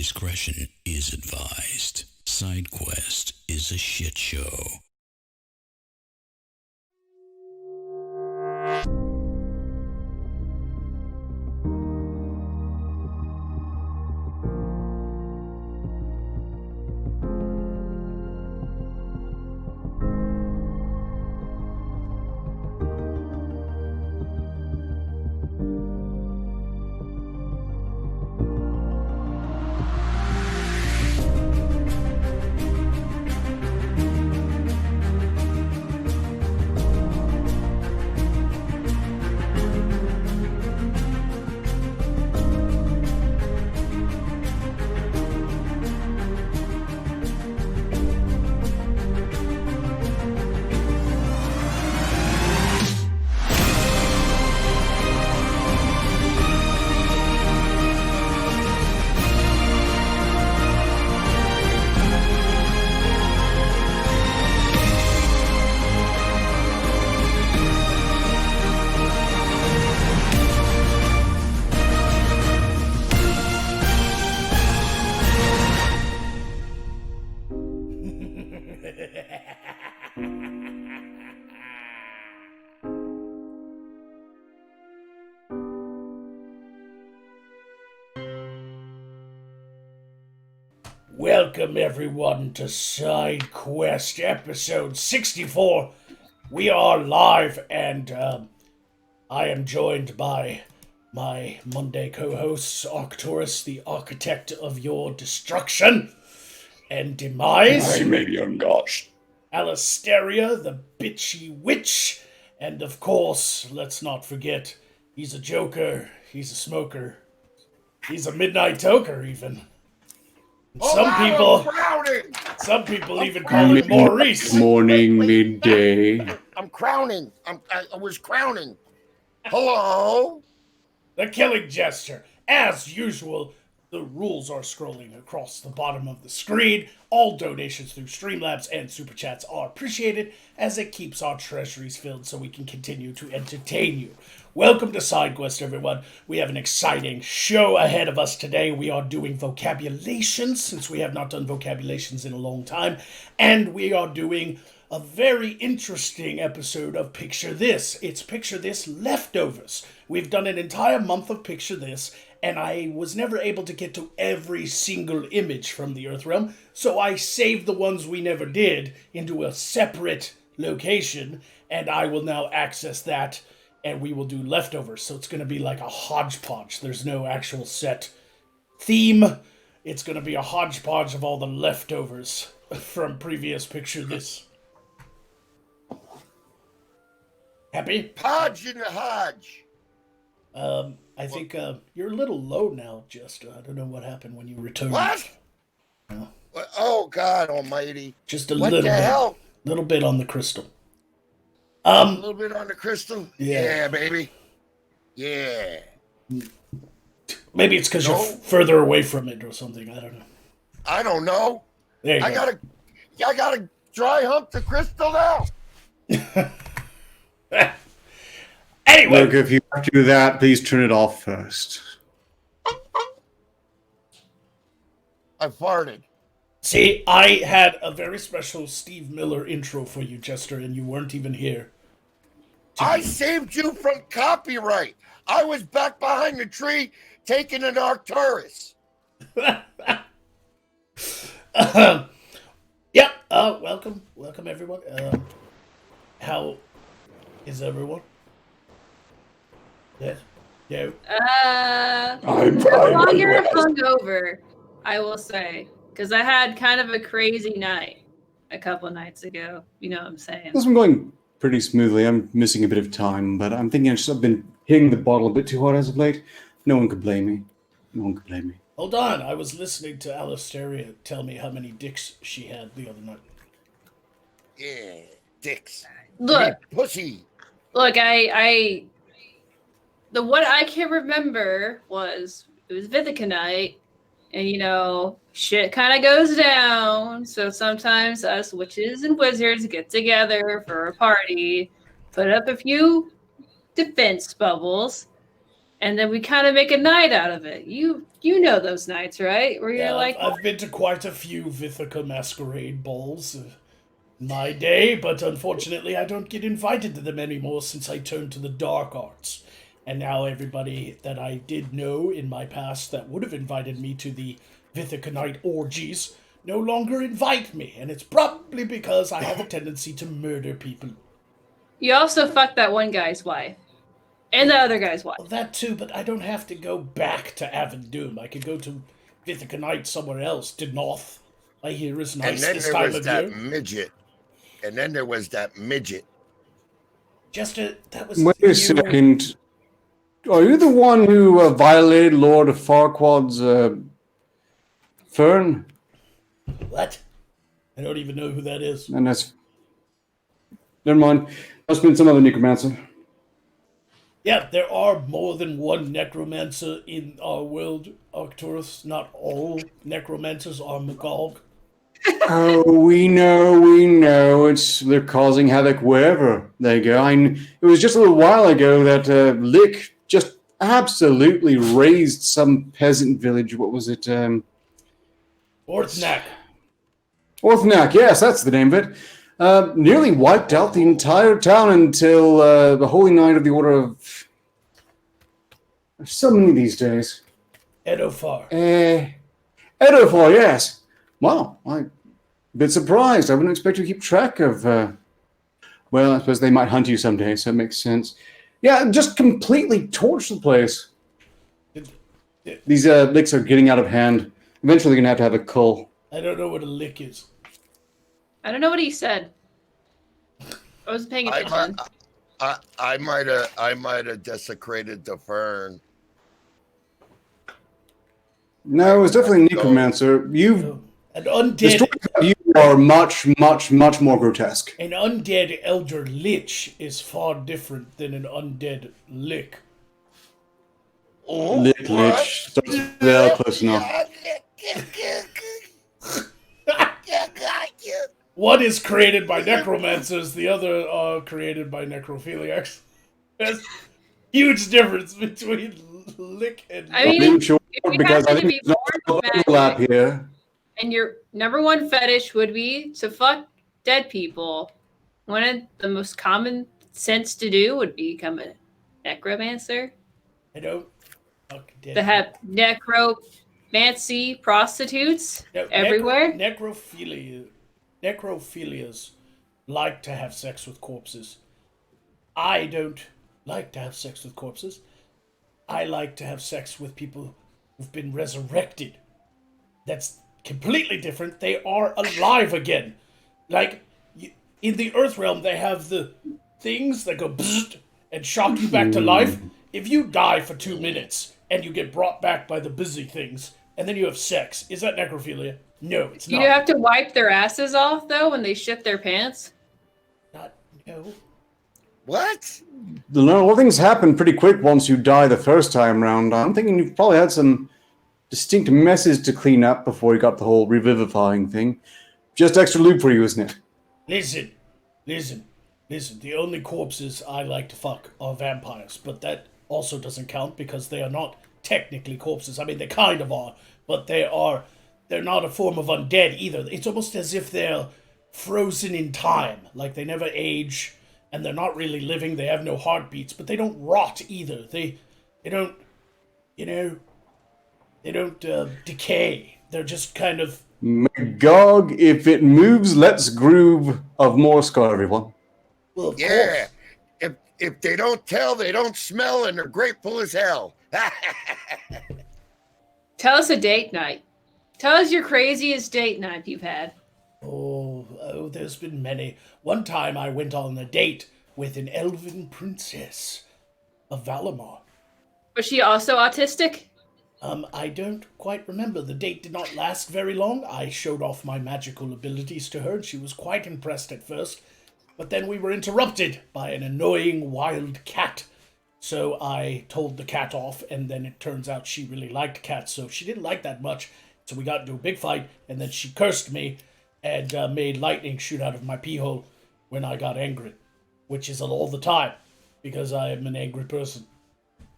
discretion is advised. Side Quest is a shit show. Welcome everyone to Side Quest episode 64. We are live and I am joined by my Monday co-hosts, Arcturus, the architect of your destruction and demise. I may be ungosh. Alisteria, the bitchy witch. And of course, let's not forget, he's a joker, he's a smoker, he's a midnight toker even. Some people even call it Maurice. Morning, midday. I'm crowning. I was crowning. Hello? The Killing Jester. As usual, the rules are scrolling across the bottom of the screen. All donations through Streamlabs and Super Chats are appreciated as it keeps our treasuries filled so we can continue to entertain you. Welcome to Side Quest, everyone. We have an exciting show ahead of us today. We are doing Vocabulations, since we have not done Vocabulations in a long time. And we are doing a very interesting episode of Picture This. It's Picture This Leftovers. We've done an entire month of Picture This, and I was never able to get to every single image from the Earth Realm, so I saved the ones we never did into a separate location, and I will now access that, and we will do leftovers. So it's going to be like a hodgepodge. There's no actual set theme. It's going to be a hodgepodge of all the leftovers from previous Picture This. Happy? Podge in the Hodge. I think you're a little low now, Jester. I don't know what happened when you returned. What? No. Oh, God almighty. Just a What little the bit. hell? Little bit on the crystal. A little bit on the crystal? Yeah. Yeah, baby. Yeah. Maybe it's because you're further away from it or something. I don't know. I don't know. There you I go. gotta dry hump the crystal now. Anyway. Look, if you have to do that, please turn it off first. I farted. See, I had a very special Steve Miller intro for you, Jester, and you weren't even here. I saved you from copyright. I was back behind the tree taking an Arcturus. Yep. Welcome everyone. How is everyone? Yes. Yeah. I'm longer hungover, I will say, because I had kind of a crazy night a couple nights ago. You know what I'm saying? This one going pretty smoothly. I'm missing a bit of time, but I'm thinking I've been hitting the bottle a bit too hard as of late. No one could blame me. Hold on, I was listening to Alisteria tell me how many dicks she had the other night. Yeah, dicks. Look, Pussy. what I can remember was it was Vithica night, and shit kind of goes down. So sometimes us witches and wizards get together for a party, put up a few defense bubbles, and then we kind of make a night out of it. You know those nights, right? Where you're Yeah, like, I've been to quite a few Vithica masquerade balls in my day, but unfortunately I don't get invited to them anymore since I turned to the dark arts. And now everybody that I did know in my past that would have invited me to the Vithica night orgies no longer invite me, and it's probably because I have a tendency to murder people. you also fucked that one guy's wife. And the other guy's wife. Well, that too, but I don't have to go back to Avondum. I could go to Vithica night somewhere else, to North. I hear is And nice then this there time was of that year. midget. And then there was that midget. That was Wait a you. second. Are you the one who violated Lord of Farquaad's Fern? What? I don't even know who that is. And that's... Never mind. Must have been some other necromancer. Yeah, there are more than one necromancer in our world, Arcturus. Not all necromancers are Magog. Oh, we know. They're causing havoc wherever they go. It was just a little while ago that Lick just absolutely razed some peasant village. What was it? Orthnak. Orthnak, yes, that's the name of it. Nearly wiped out the entire town until the Holy Night of the Order of... There's so many these days. Edofar. Edofar, yes. Wow, I'm a bit surprised. I wouldn't expect you to keep track of... well, I suppose they might hunt you someday, so it makes sense. Yeah, just completely torch the place. These licks are getting out of hand. Eventually they're going to have a cull. I don't know what a lick is. I don't know what he said. I wasn't paying attention. I might have desecrated the fern. No, it was definitely a necromancer. You've An the undead, stories of you are much more grotesque. an undead elder lich is far different than an undead lick. Oh, Lich. That's well close enough. One is created by necromancers, the other are created by necrophiliacs. There's huge difference between lick and I mean, Being short if you because I happen to think be there's born no with overlap magic, here. and your number one fetish would be to fuck dead people, one of the most common sense to do would be become a necromancer. I don't fuck dead. To have necromancy prostitutes No, everywhere. Necrophilias like to have sex with corpses. I don't like to have sex with corpses. I like to have sex with people who've been resurrected. That's completely different. They are alive again. Like, in the Earth realm, they have the things that go bzzzt and shock you back to life. If you die for 2 minutes and you get brought back by the busy things, and then you have sex, is that necrophilia? No, it's You not. have to wipe their asses off though when they shit their pants. No. what? The little things happen pretty quick once you die the first time round. I'm thinking you've probably had some distinct messes to clean up before you got the whole revivifying thing. Just extra loot for you, isn't it? Listen. The only corpses I like to fuck are vampires, but that also doesn't count because they are not technically corpses. I mean, they kind of are, but they're not a form of undead either. It's almost as if they're frozen in time, like they never age, and they're not really living. They have no heartbeats, but they don't rot either. They don't, they don't decay. They're just kind of... Magog, if it moves, let's groove of Morskar, everyone. Well, of Yeah. course. If they don't tell, they don't smell, and they're grateful as hell. Tell us a date night. Tell us your craziest date night you've had. Oh, there's been many. One time I went on a date with an elven princess of Valimar. Was she also autistic? I don't quite remember. The date did not last very long. I showed off my magical abilities to her, and she was quite impressed at first. But then we were interrupted by an annoying wild cat. So I told the cat off, and then it turns out she really liked cats, so she didn't like that much. So we got into a big fight, and then she cursed me and made lightning shoot out of my pee hole when I got angry, which is all the time, because I am an angry person.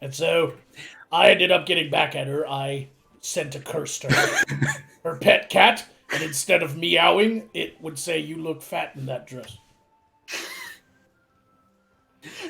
And so I ended up getting back at her. I sent a curse to her pet cat, and instead of meowing, it would say, "You look fat in that dress."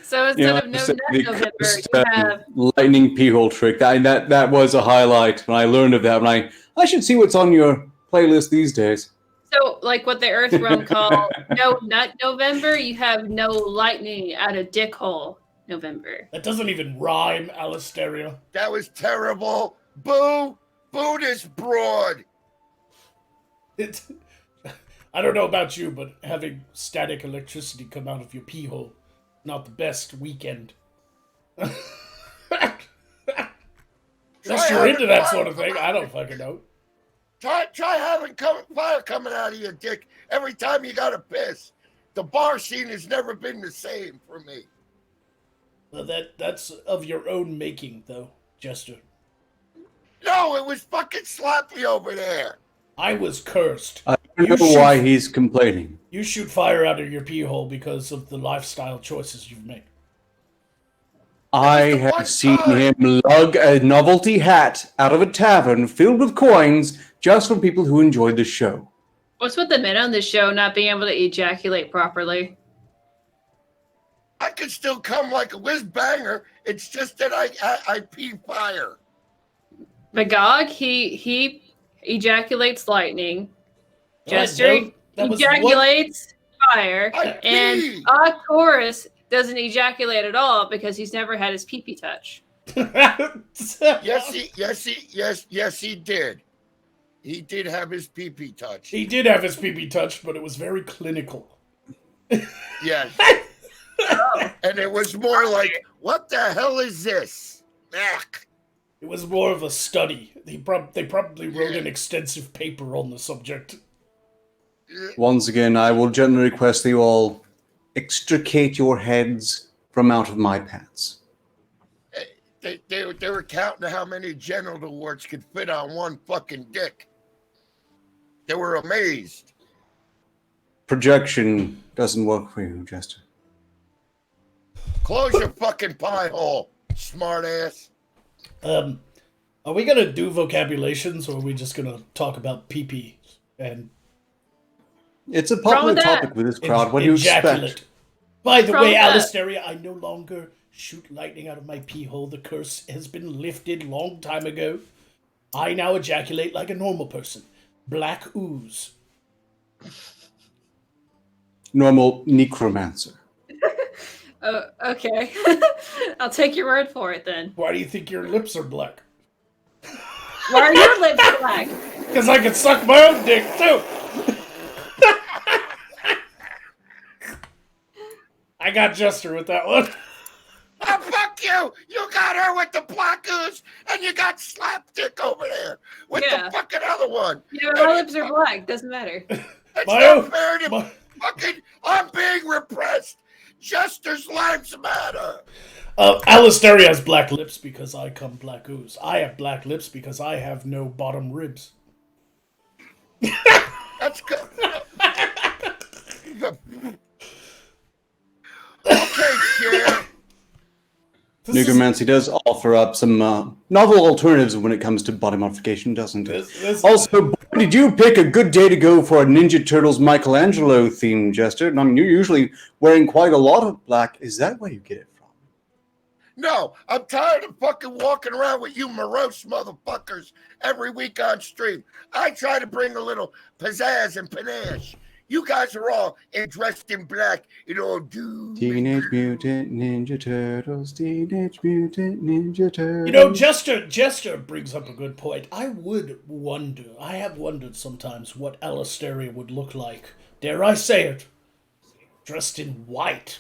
So instead of no nut November, you have lightning pee-hole trick. That was a highlight when I learned of that. When I should see what's on your playlist these days. so like what the Earth Realm call no nut November. You have no lightning out of dick hole November. That doesn't even rhyme, Alistaria. That was terrible. Boo! Boo this broad. I don't know about you, but having static electricity come out of your pee hole, not the best weekend. Unless you're into that sort of thing, I don't fucking know. Try having fire coming out of your dick every time you gotta piss. The bar scene has never been the same for me. Well, that's of your own making, though, Jester. No, it was fucking sloppy over there. I was cursed. I don't know why he's complaining. You shoot fire out of your pee hole because of the lifestyle choices you've made. I have seen him lug a novelty hat out of a tavern filled with coins just for people who enjoyed the show. What's with the men on the show not being able to ejaculate properly? I could still come like a whiz banger. It's just that I pee fire. Magog, he ejaculates lightning. Jester was ejaculates fire. I And pee. Chorus doesn't ejaculate at all because he's never had his pee-pee touch. Yes, he did. He did have his pee-pee touch. He did have his pee-pee touch, but it was very clinical. Yes. And it was more like, what the hell is this? Mac. It was more of a study. They probably wrote an extensive paper on the subject. Once again, I will gently request that you all extricate your heads from out of my pants. They were counting how many genital warts could fit on one fucking dick. They were amazed. Projection doesn't work for you, Jester. Close your fucking pie hole, smart ass. Are we gonna do vocabulations, or are we just gonna talk about pee-pee and It's a popular topic with this crowd. What do you ejaculate? expect? By the way, that. Alistaria, I no longer shoot lightning out of my pee hole. The curse has been lifted long time ago. I now ejaculate like a normal person. Black ooze. Normal necromancer. Okay. I'll take your word for it then. Why do you think your lips are black? Why are your lips black? Because I can suck my own dick, too. I got Jester with that one. Oh, fuck you! You got her with the black ooze, and you got Slapdick over there with the fucking other one. Yeah, my lips are black. Doesn't matter. It's not fair to fucking... I'm being repressed. Jester's lives matter. Alistaria has black lips because I come black ooze. I have black lips because I have no bottom ribs. That's good. Okay, Chair. Necromancy does offer up some novel alternatives when it comes to body modification, doesn't it? Also, boy, did you pick a good day to go for a Ninja Turtles Michelangelo theme, Jester? I mean, you're usually wearing quite a lot of black. Is that where you get it from? No, I'm tired of fucking walking around with you morose motherfuckers every week on stream. I try to bring a little pizzazz and panache. You guys are all dressed in black, dude. Teenage Mutant Ninja Turtles, Teenage Mutant Ninja Turtles. You know, Jester brings up a good point. I have wondered sometimes what Alistaria would look like, dare I say it, dressed in white.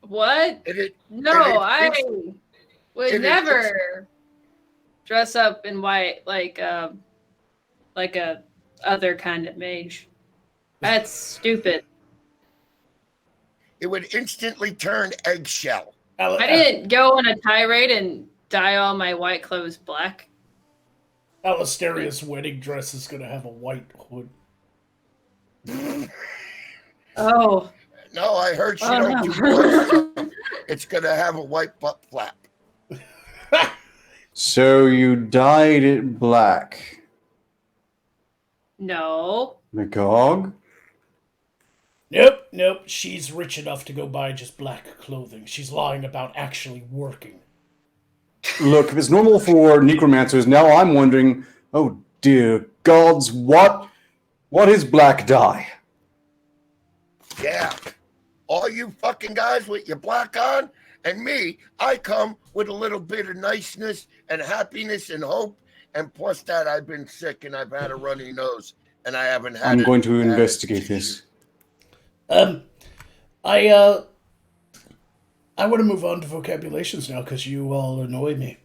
What? I would never dress up in white like a other kind of mage. That's stupid. It would instantly turn eggshell. I didn't go on a tirade and dye all my white clothes black. Alistaria's wedding dress is going to have a white hood. Oh. No, I heard she Oh, don't no. do white stuff. It's gonna have a white butt flap. So you dyed it black. No. Magog? Nope. She's rich enough to go buy just black clothing. She's lying about actually working. Look, if it's normal for necromancers, now I'm wondering, oh dear gods, what is black dye? Yeah. All you fucking guys with your black on, and me, I come with a little bit of niceness and happiness and hope. And plus that, I've been sick and I've had a runny nose, and I haven't had. I'm going to investigate this. I want to move on to vocabulations now because you all annoy me.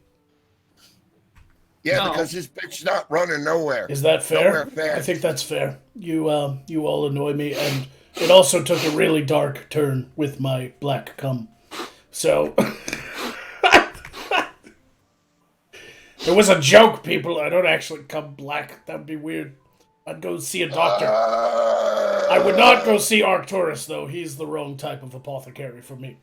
Yeah, No. because this bitch's not running nowhere. Is that fair? Nowhere fast. I think that's fair. You all annoy me, and it also took a really dark turn with my black cum. So it was a joke, people. I don't actually come black. That'd be weird. I'd go see a doctor. I would not go see Arcturus, though. He's the wrong type of apothecary for me.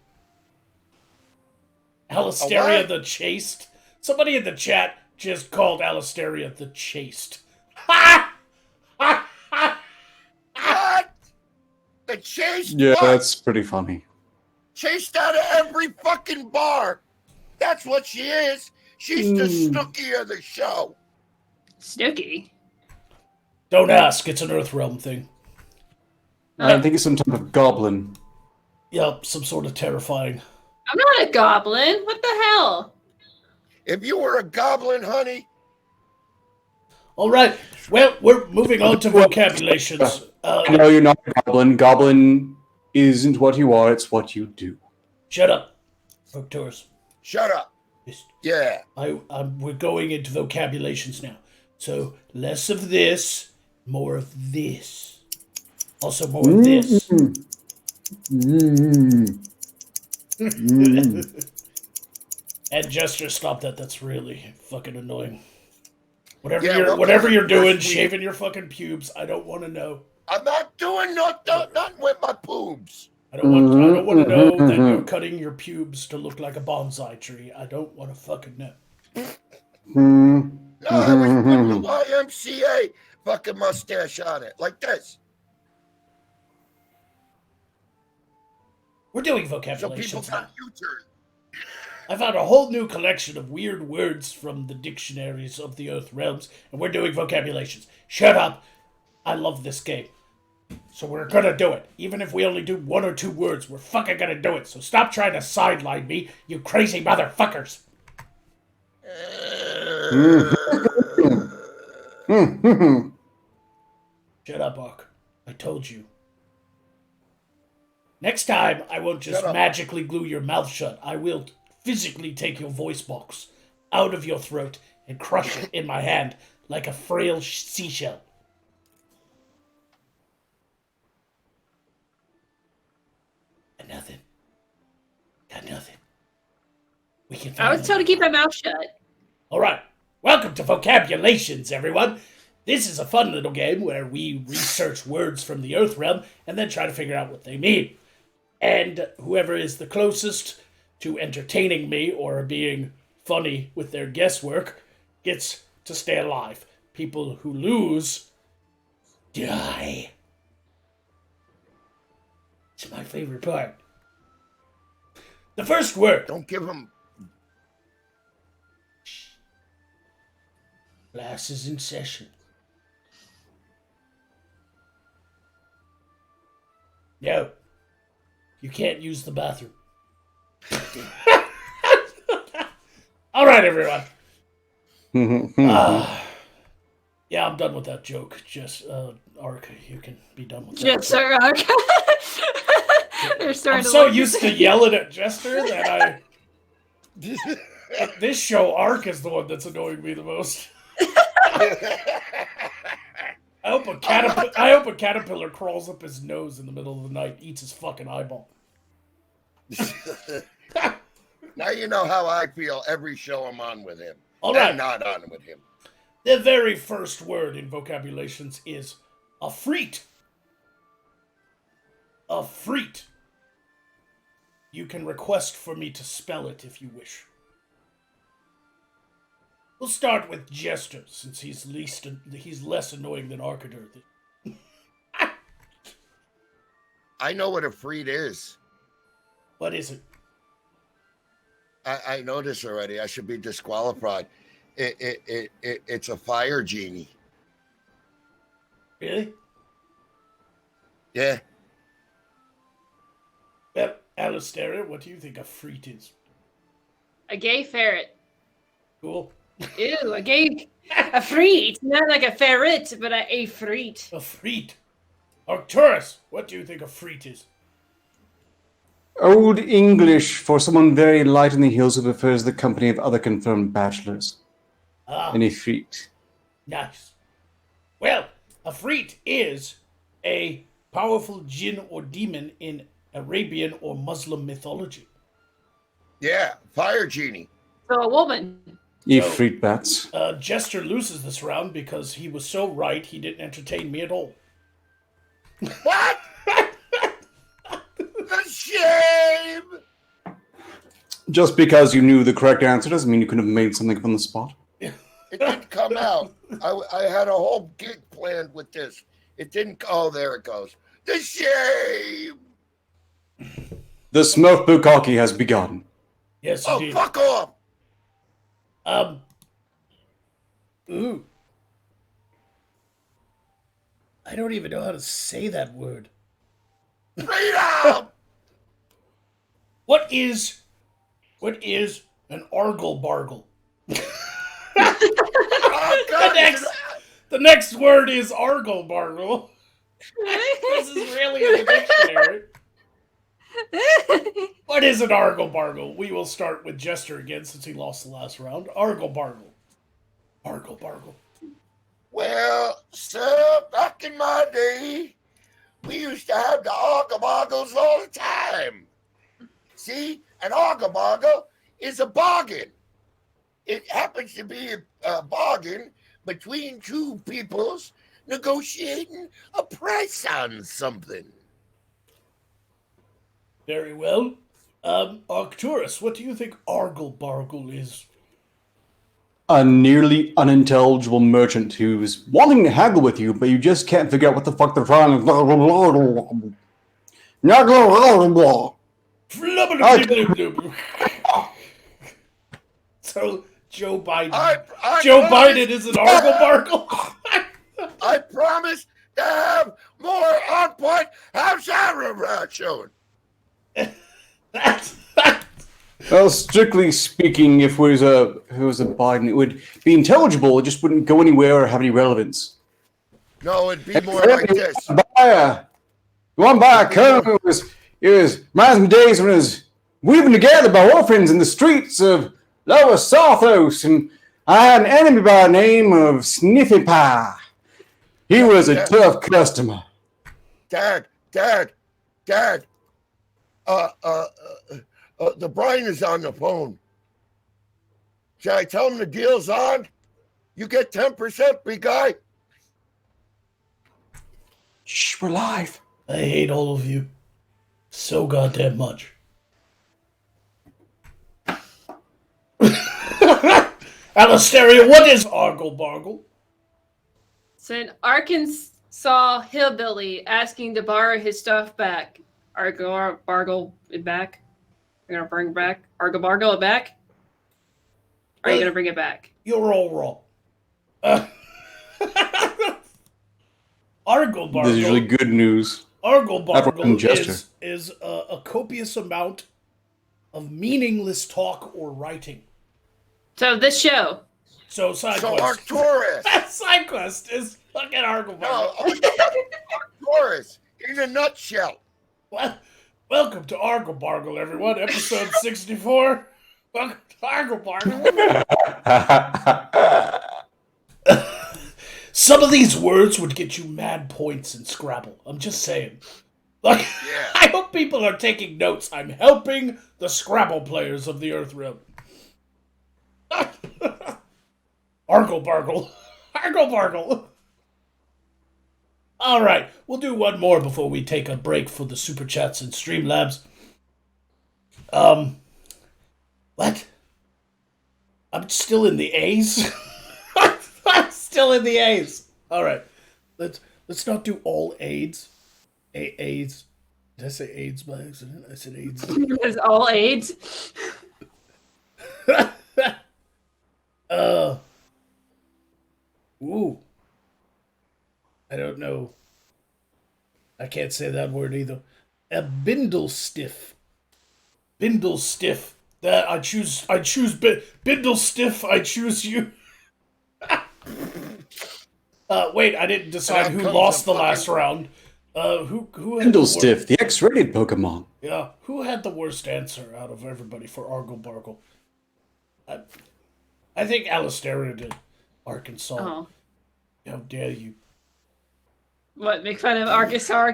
Alisteria what? the Chaste? Somebody in the chat just called Alisteria the Chaste. Ha! Ha! Ha! What? The chase? Yeah, What? that's pretty funny. Chased out of every fucking bar. That's what she is. She's the Snooki of the show. Snooky. Don't ask. It's an Earthrealm thing. I think it's some type of goblin. Yep, some sort of terrifying. I'm not a goblin. What the hell? If you were a goblin, honey, All right. Well, we're moving on to vocabulations. No, you're not a goblin. Goblin isn't what you are, it's what you do. Shut up, Arcturus. shut up. Yeah. We're going into vocabulations now. So less of this, more of this. Also more of this. And Jester, stop that. That's really fucking annoying. Whatever you're doing, shaving your fucking pubes, I don't want to know. I'm not doing nothing with my boobs. I don't want to know that you're cutting your pubes to look like a bonsai tree. I don't want to fucking know. No, I was putting the YMCA fucking mustache on it, like this. We're doing So people vocabulations got now. U-turn. I found a whole new collection of weird words from the dictionaries of the Earth realms, and we're doing vocabulations. Shut up. I love this game. So we're gonna do it. Even if we only do 1 or 2 words, we're fucking gonna do it. So stop trying to sideline me, you crazy motherfuckers. Shut up, Ark. I told you. Next time, I won't just Shut up. magically glue your mouth shut. I will physically take your voice box out of your throat and crush it in my hand like a frail seashell. Got nothing. Got nothing. We can I was told to keep my mouth shut. All right. Welcome to Vocabulations, everyone. This is a fun little game where we research words from the Earth realm and then try to figure out what they mean. And whoever is the closest to entertaining me or being funny with their guesswork gets to stay alive. People who lose die. It's my favorite part. The first word. Don't give them. Class is in session. No. You can't use the bathroom. All right, everyone. Yeah, I'm done with that joke. Just, Ark, you can be done with that. Yes, sir. Okay. They're I'm starting to so look- used to yelling at Jester that this show, Ark is the one that's annoying me the most. I hope a caterpillar crawls up his nose in the middle of the night, eats his fucking eyeball. Now you know how I feel every show I'm on with him. All right. And not on with him. The very first word in Vocabulations is afreet. Afreet. you can request for me to spell it if you wish. We'll start with Jester, since he's less annoying than Arcadur. I know what a freed is. What is it? I know this already. I should be disqualified. It's a fire genie. Really? Yeah. Well, Alistair, what do you think a freet is? A gay ferret. Cool. Ew, a gay... A freet. Not like a ferret, but a freet. A freet. Arcturus, what do you think a freet is? Old English for someone very light in the heels who prefers the company of other confirmed bachelors. Ah, Any freak. nice. Well, a freet is a powerful jinn or demon in Arabian or Muslim mythology. Yeah. Fire genie. So a woman. You So- freak bats. Jester loses this round because he was so right he didn't entertain me at all. What? The shame. Just because you knew the correct answer doesn't mean you couldn't have made something up on the spot. It didn't come out. I had a whole gig planned with this. It didn't. Oh, there it goes. The shame. The smoke bukkake has begun. Yes, Oh, indeed. fuck off. Ooh. I don't even know how to say that word. Freedom. What is an argle bargle? Oh, God. The next word is argle bargle. This is really in the dictionary. What is an argle bargle? We will start with Jester again since he lost the last round. Argle bargle. Argle bargle. Well, sir, back in my day, we used to have the argaboggles all the time. See, an argaboggle is a bargain. It happens to be a bargain between two peoples negotiating a price on something. Very well. Arcturus, what do you think argle bargle is? A nearly unintelligible merchant who's wanting to haggle with you, but you just can't figure out what the fuck they're trying to. So Joe Biden. I Joe promise- Biden is an argle bargle. I promise to have more on point house showing. Well, strictly speaking, if it was a Biden, it would be intelligible. It just wouldn't go anywhere or have any relevance. No, it'd be more like this. You want to buy a colonel? It was reminds me of days when I was weaving together by orphans in the streets of Lower Sarthos, and I had an enemy by the name of Sniffy Pie. He was a tough customer. Dad. The Brian is on the phone. Should I tell him the deal's on? You get 10%, big guy. Shh, we're live. I hate all of you so goddamn much. Alistair, what is argle bargle? It's an Arkansas hillbilly asking to borrow his stuff back. Bargle it back? You're gonna bring back Bargle it back? Or are you gonna bring it back? You're all wrong. Argle bargle. This is usually good news. Argle bargle African gesture. is a copious amount of meaningless talk or writing. So this show. So side So quest. Arcturus. Side quest is fucking argle No, bargle. Arcturus in a nutshell. Well, welcome to Argle Bargle, everyone. Episode 64. Welcome to Argle Bargle. Some of these words would get you mad points in Scrabble. I'm just saying. Like, Yeah. I hope people are taking notes. I'm helping the Scrabble players of the Earth Realm. Argle Bargle. Argle Bargle. All right, we'll do one more before we take a break for the Super Chats and Streamlabs. What? I'm still in the A's. I'm still in the A's. All right, let's not do all AIDS. AIDS. Did I say AIDS by accident? I said AIDS. It's all AIDS. Ooh. I don't know. I can't say that word either. A bindle stiff. Bindle stiff. That I choose. Bindle stiff. I choose you. Wait. I didn't decide who lost the last round. Who? Had Stiff, the X-rated Pokemon. Yeah. Who had the worst answer out of everybody for Argle Bargle? I think Alistair did. Arkansas. Oh. How dare you? What, make fun of Arkansas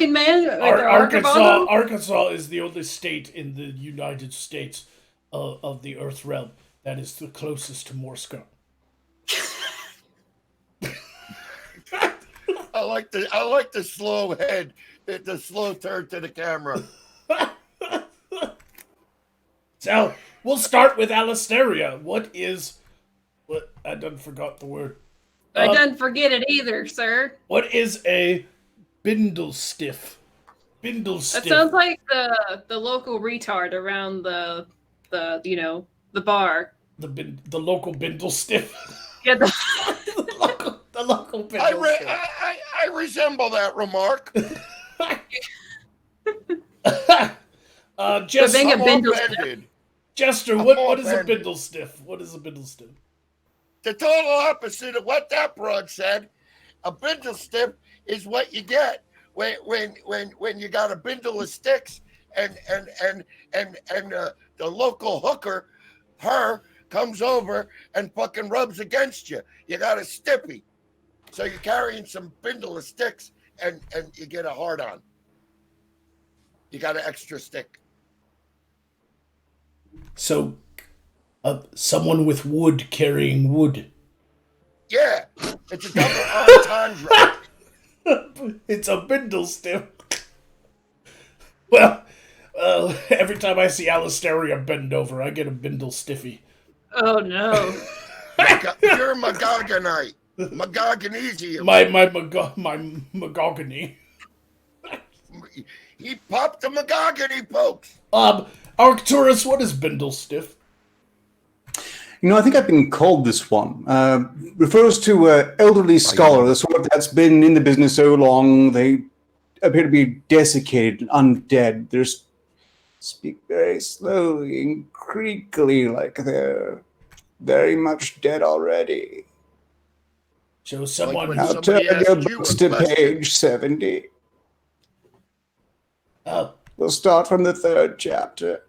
man? Arkansas is the only state in the United States of the Earth realm that is the closest to Morskar. I like the slow head, the slow turn to the camera. So we'll start with Alisteria. What I done forgot the word. I didn't forget it either, sir. What is a bindle stiff? Bindle stiff. That sounds like the local retard around the bar. The local bindle stiff. Yeah, the local bindle stiff. I resemble that remark. Jester, what is a bindle stiff? What is a bindle stiff? The total opposite of what that broad said. A bindle stiff is what you get when you got a bindle of sticks and the local hooker, her, comes over and fucking rubs against you. You got a stiffy. So you're carrying some bindle of sticks and you get a hard on. You got an extra stick. So someone with wood carrying wood. Yeah, it's a double entendre. It's a bindle stiff. Well, every time I see Alisteria bend over, I get a bindle stiffy. Oh no! You're Magogonite. Magogonese. My Magogony. He popped the Magogony, folks. Arcturus, what is bindle stiff? I think I've been called this one. Refers to an elderly scholar, the sort that's been in the business so long they appear to be desiccated and undead. They speak very slowly and creakily, like they're very much dead already. So someone... I'll turn your books to page 70. We'll start from the 3rd chapter.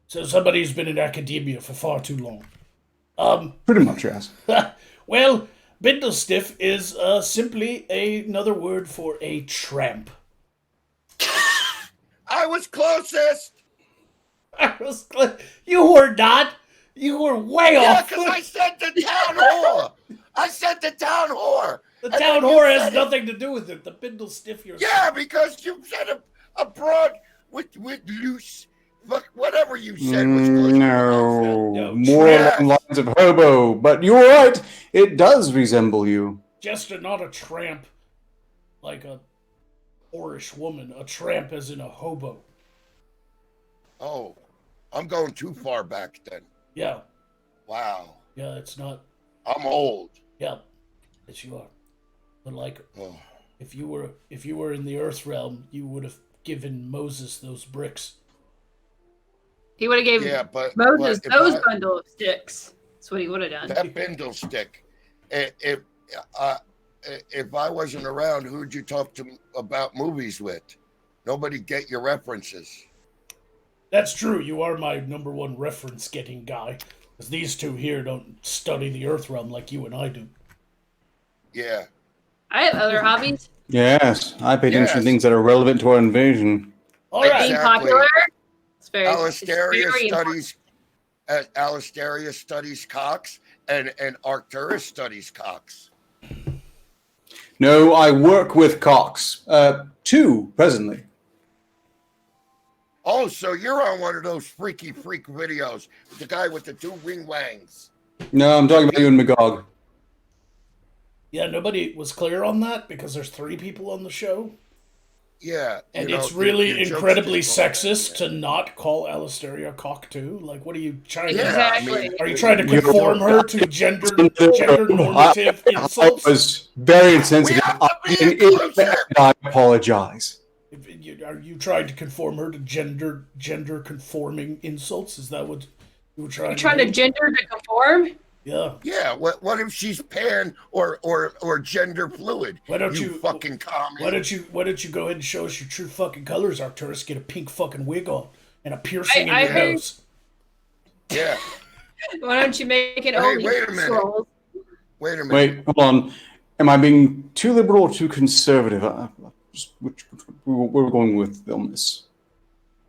So somebody's been in academia for far too long. Pretty much, yes. Well, bindle stiff is simply another word for a tramp. I was closest. You were not. You were way off. Yeah, because I said the town whore. The town whore has nothing to do with it. The bindle stiff yourself. Yeah, because you said a broad with loose. Whatever you said was close. No, more along the lines of hobo. But you're right. It does resemble you. Just not a tramp like a whorish woman. A tramp as in a hobo. Oh, I'm going too far back then. Yeah. Wow. Yeah, it's not. I'm old. Yeah, yes you are. But if you were in the Earth realm, you would have given Moses those bricks. He would have given Moses those bundle of sticks. That's what he would have done. That bindle stick. If I wasn't around, who'd you talk to about movies with? Nobody get your references. That's true. You are my number one reference-getting guy. Because these two here don't study the Earth realm like you and I do. Yeah. I have other hobbies. Yes, I pay attention to things that are relevant to our invasion. All right. Being popular. Alisteria studies cocks, and Arcturus studies cocks. No, I work with cocks. 2 presently. Oh, so you're on one of those freaky freak videos. The guy with the 2 wing wangs. No, I'm talking about you and Magog. Yeah, nobody was clear on that because there's 3 people on the show. Yeah. And you know, it's really your jokes incredibly just go on sexist that, to not call Alistair a cockatoo. Like, what are you trying to Yeah, Exactly. I mean, Are you trying to conform her to gender normative I insults? was very insensitive. We have to be And inclusive. I apologize. Are you trying to conform her to gender conforming insults? Is that what you were trying You're to trying do? to gender to conform? Yeah. Yeah, what if she's pan or gender fluid? Why don't you you fucking commie? Why don't you go ahead and show us your true fucking colors, Arcturus? Get a pink fucking wig on and a piercing I in your heard- nose. Yeah. Why don't you make it Hey, only wait a minute. scrolls? Wait a minute. Wait, hold on. Am I being too liberal or too conservative? Which we're going with on this?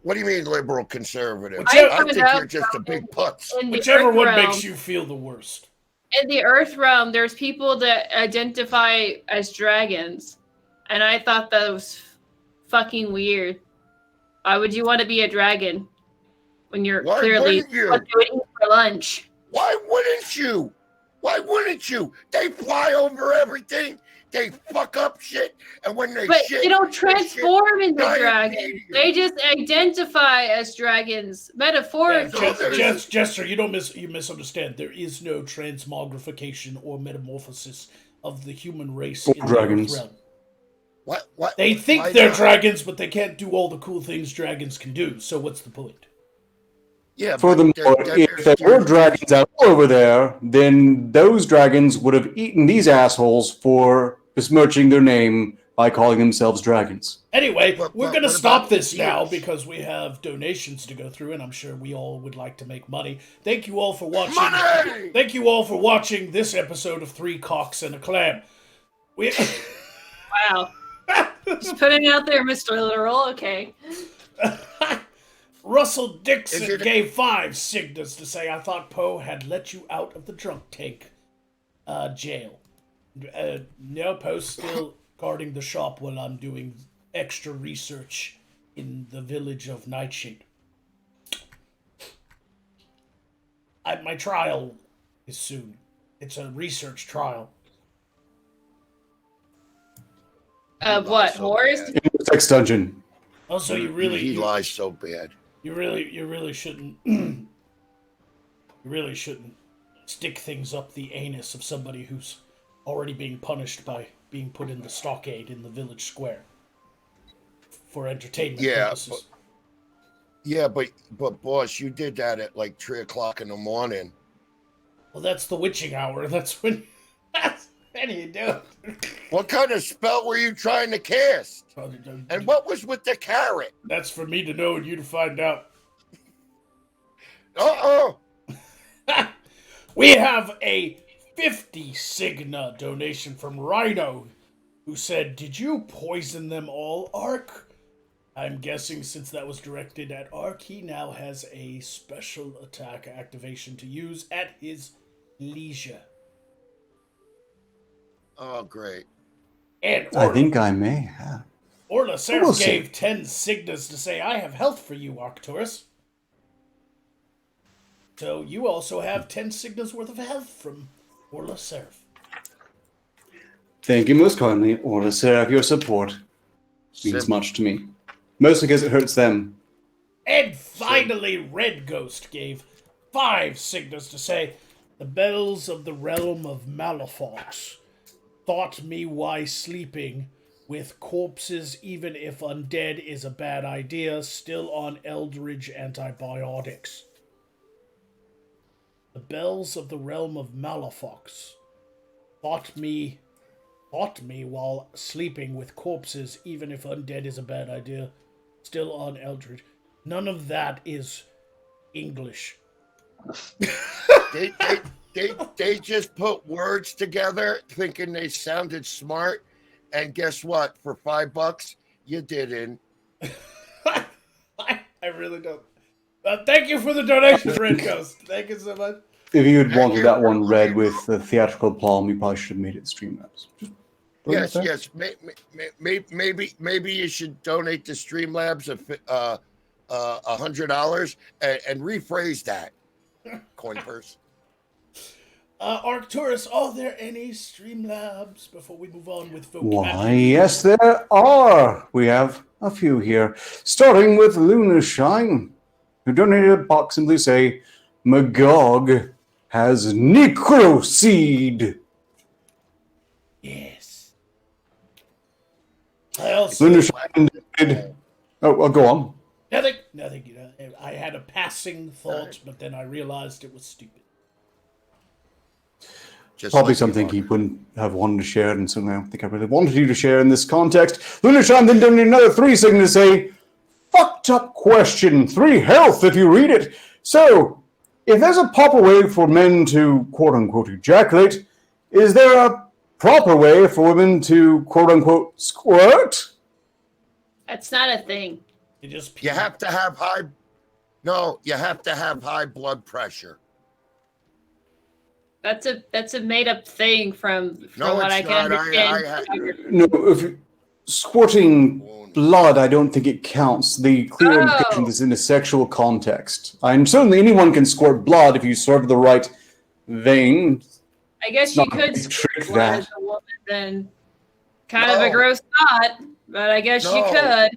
What do you mean liberal conservative? Whichever- I found think out you're just a big putz. In the Whichever Earth one realm, makes you feel the worst. in the Earth realm, there's people that identify as dragons, and I thought that was fucking weird. Why would you want to be a dragon when you're Why clearly wouldn't you? what you're eating for lunch? Why wouldn't you? Why wouldn't you? They fly over everything. They fuck up shit, and when they But shit, they don't shit transform into giant dragons. meteors. They just identify as dragons, metaphorically. Jester, you misunderstand. There is no transmogrification or metamorphosis of the human race Or in dragons. the Earth realm. What? They think Why they're not? dragons, but they can't do all the cool things dragons can do. So what's the point? Yeah. but Furthermore, if there were dragons out over there, then those dragons would have eaten these assholes for besmirching their name by calling themselves dragons. Anyway, But we're going to what stop about this the now deers? because we have donations to go through, and I'm sure we all would like to make money. Thank you all for watching. Money! Thank you all for watching this episode of 3 Cocks and a Clam. We. Wow. Just putting it out there, Mr. Literal. Okay. Russell Dixon Is it- gave 5 signals to say, I thought Poe had let you out of the drunk tank jail. No, Poe's still guarding the shop while I'm doing extra research in the village of Nightshade. My trial is soon. It's a research trial. What? So Whores? bad. In the sex dungeon. Also, He lies so bad. You really shouldn't. You really shouldn't stick things up the anus of somebody who's already being punished by being put in the stockade in the village square for entertainment purposes. But boss, you did that at like 3:00 in the morning. Well, that's the witching hour. That's when. That's when you do it. What kind of spell were you trying to cast? And what was with the carrot? That's for me to know and you to find out. We have a 50 Cigna donation from Rhino, who said, "Did you poison them all, Ark?" I'm guessing since that was directed at Ark, he now has a special attack activation to use at his leisure. Oh, great. And I think I may have. Orla We'll Seraph see. gave 10 Cignas to say, "I have health for you, Arcturus." So you also have 10 Cignas worth of health from Orla Seraph. Thank you most kindly, Orla Seraph. Your support means Sim- much to me. Mostly because it hurts them. And finally, Red Ghost gave 5 Cignas to say, "The bells of the realm of Malafox taught me why sleeping with corpses, even if undead, is a bad idea, still on Eldridge antibiotics." The bells of the realm of Malafox taught me while sleeping with corpses, even if undead is a bad idea, still on Eldridge. None of that is English. They just put words together thinking they sounded smart, and guess what? For $5, you didn't. I really don't. Thank you for the donation, Red Ghost. Thank you so much. If you had wanted that one read with the theatrical palm, you probably should have made it Streamlabs. Yes. Maybe you should donate to Streamlabs $100 and rephrase that, coin purse. Arcturus, are there any Streamlabs before we move on with Why, vocabulary? yes, there are. We have a few here. Starting with Lunarshine, who donated a box, simply say, Magog has Necroseed. Yes. I also Lunarshine did. Oh, go on. nothing. You know, I had a passing thought, but then I realized it was stupid. Just Probably like something you he wouldn't have wanted to share, and so I don't think I really wanted you to share in this context. Lunarshine then donated another 3 sign to say, fucked up question, 3 health if you read it. So, if there's a proper way for men to quote-unquote ejaculate, is there a proper way for women to quote-unquote squirt? That's not a thing. You have to have high. No, you have to have high blood pressure. That's a made up thing from No, what it's I can not. understand. No, if squirting blood, I don't think it counts. The clear Oh. indication is in a sexual context. I'm certainly anyone can squirt blood if you serve the right vein. I guess It's you not a could big trick, squirt blood that. as a woman, then kind of a No. gross thought, but I guess you No. could.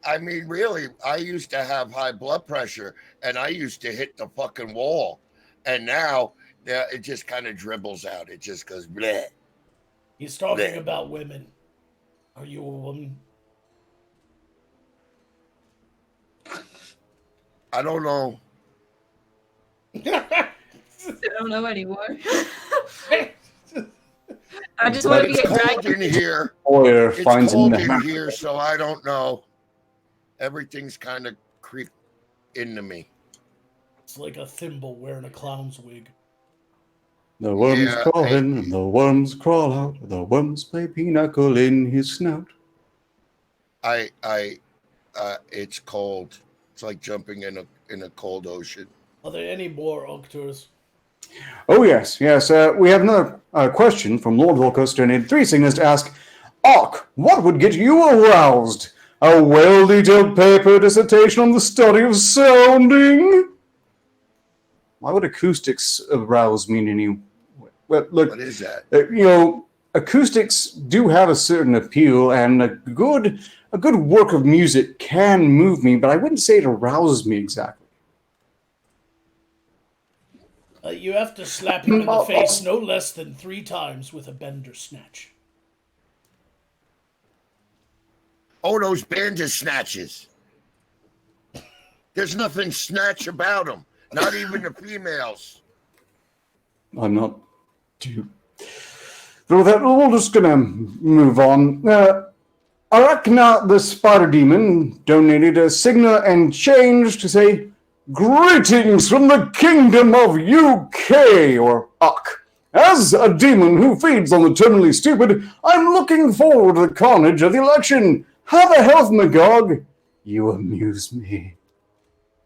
I mean, really, I used to have high blood pressure, and I used to hit the fucking wall, and now it just kind of dribbles out. It just goes bleh. He's talking Bleh. about women. Are you a woman? I don't know. I don't know anymore. I just want to It's get cold dragged. in here. Lawyer It's finds cold in in here, so I don't know. Everything's kind of creeped into me. It's like a thimble wearing a clown's wig. The worms Yeah, crawl in, and the worms crawl out. The worms play pinochle in his snout. It's cold. It's like jumping in a cold ocean. Are there any more Arcturus? Oh, yes. We have another question from Lord Volkos, donated 3 signals to ask, Ark, what would get you aroused? A well-detailed paper dissertation on the study of sounding? Why would acoustics arouse me in any way? Well, look, What is that? Acoustics do have a certain appeal, and a good work of music can move me, but I wouldn't say it arouses me exactly. You have to slap him in the face no less than 3 times with a bender snatch. Oh, those bandersnatches. There's nothing snatch about them. Not even the females. I'm not too... So that we're just gonna move on. Arachna the Spider Demon donated a signal and change to say, Greetings from the Kingdom of UK, or UK. As a demon who feeds on the terminally stupid, I'm looking forward to the carnage of the election. Have a health, Magog. You amuse me.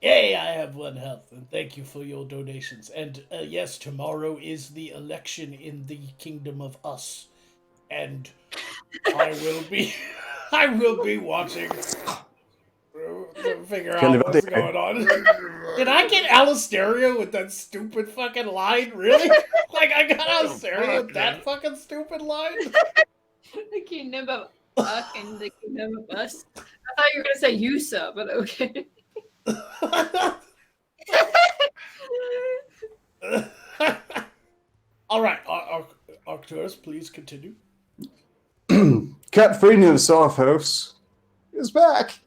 Yay, I have 1 health, and thank you for your donations. And yes, tomorrow is the election in the Kingdom of Us, and I will be watching to figure out what's going on. Did I get Alistaria with that stupid fucking line? Really? Like I got Alistaria with that fucking stupid line? The Kingdom of Uck and the Kingdom of Us. I thought you were gonna say Yusa, but okay. All right, Arcturus, please continue. Cat Freeney of Sophos is back.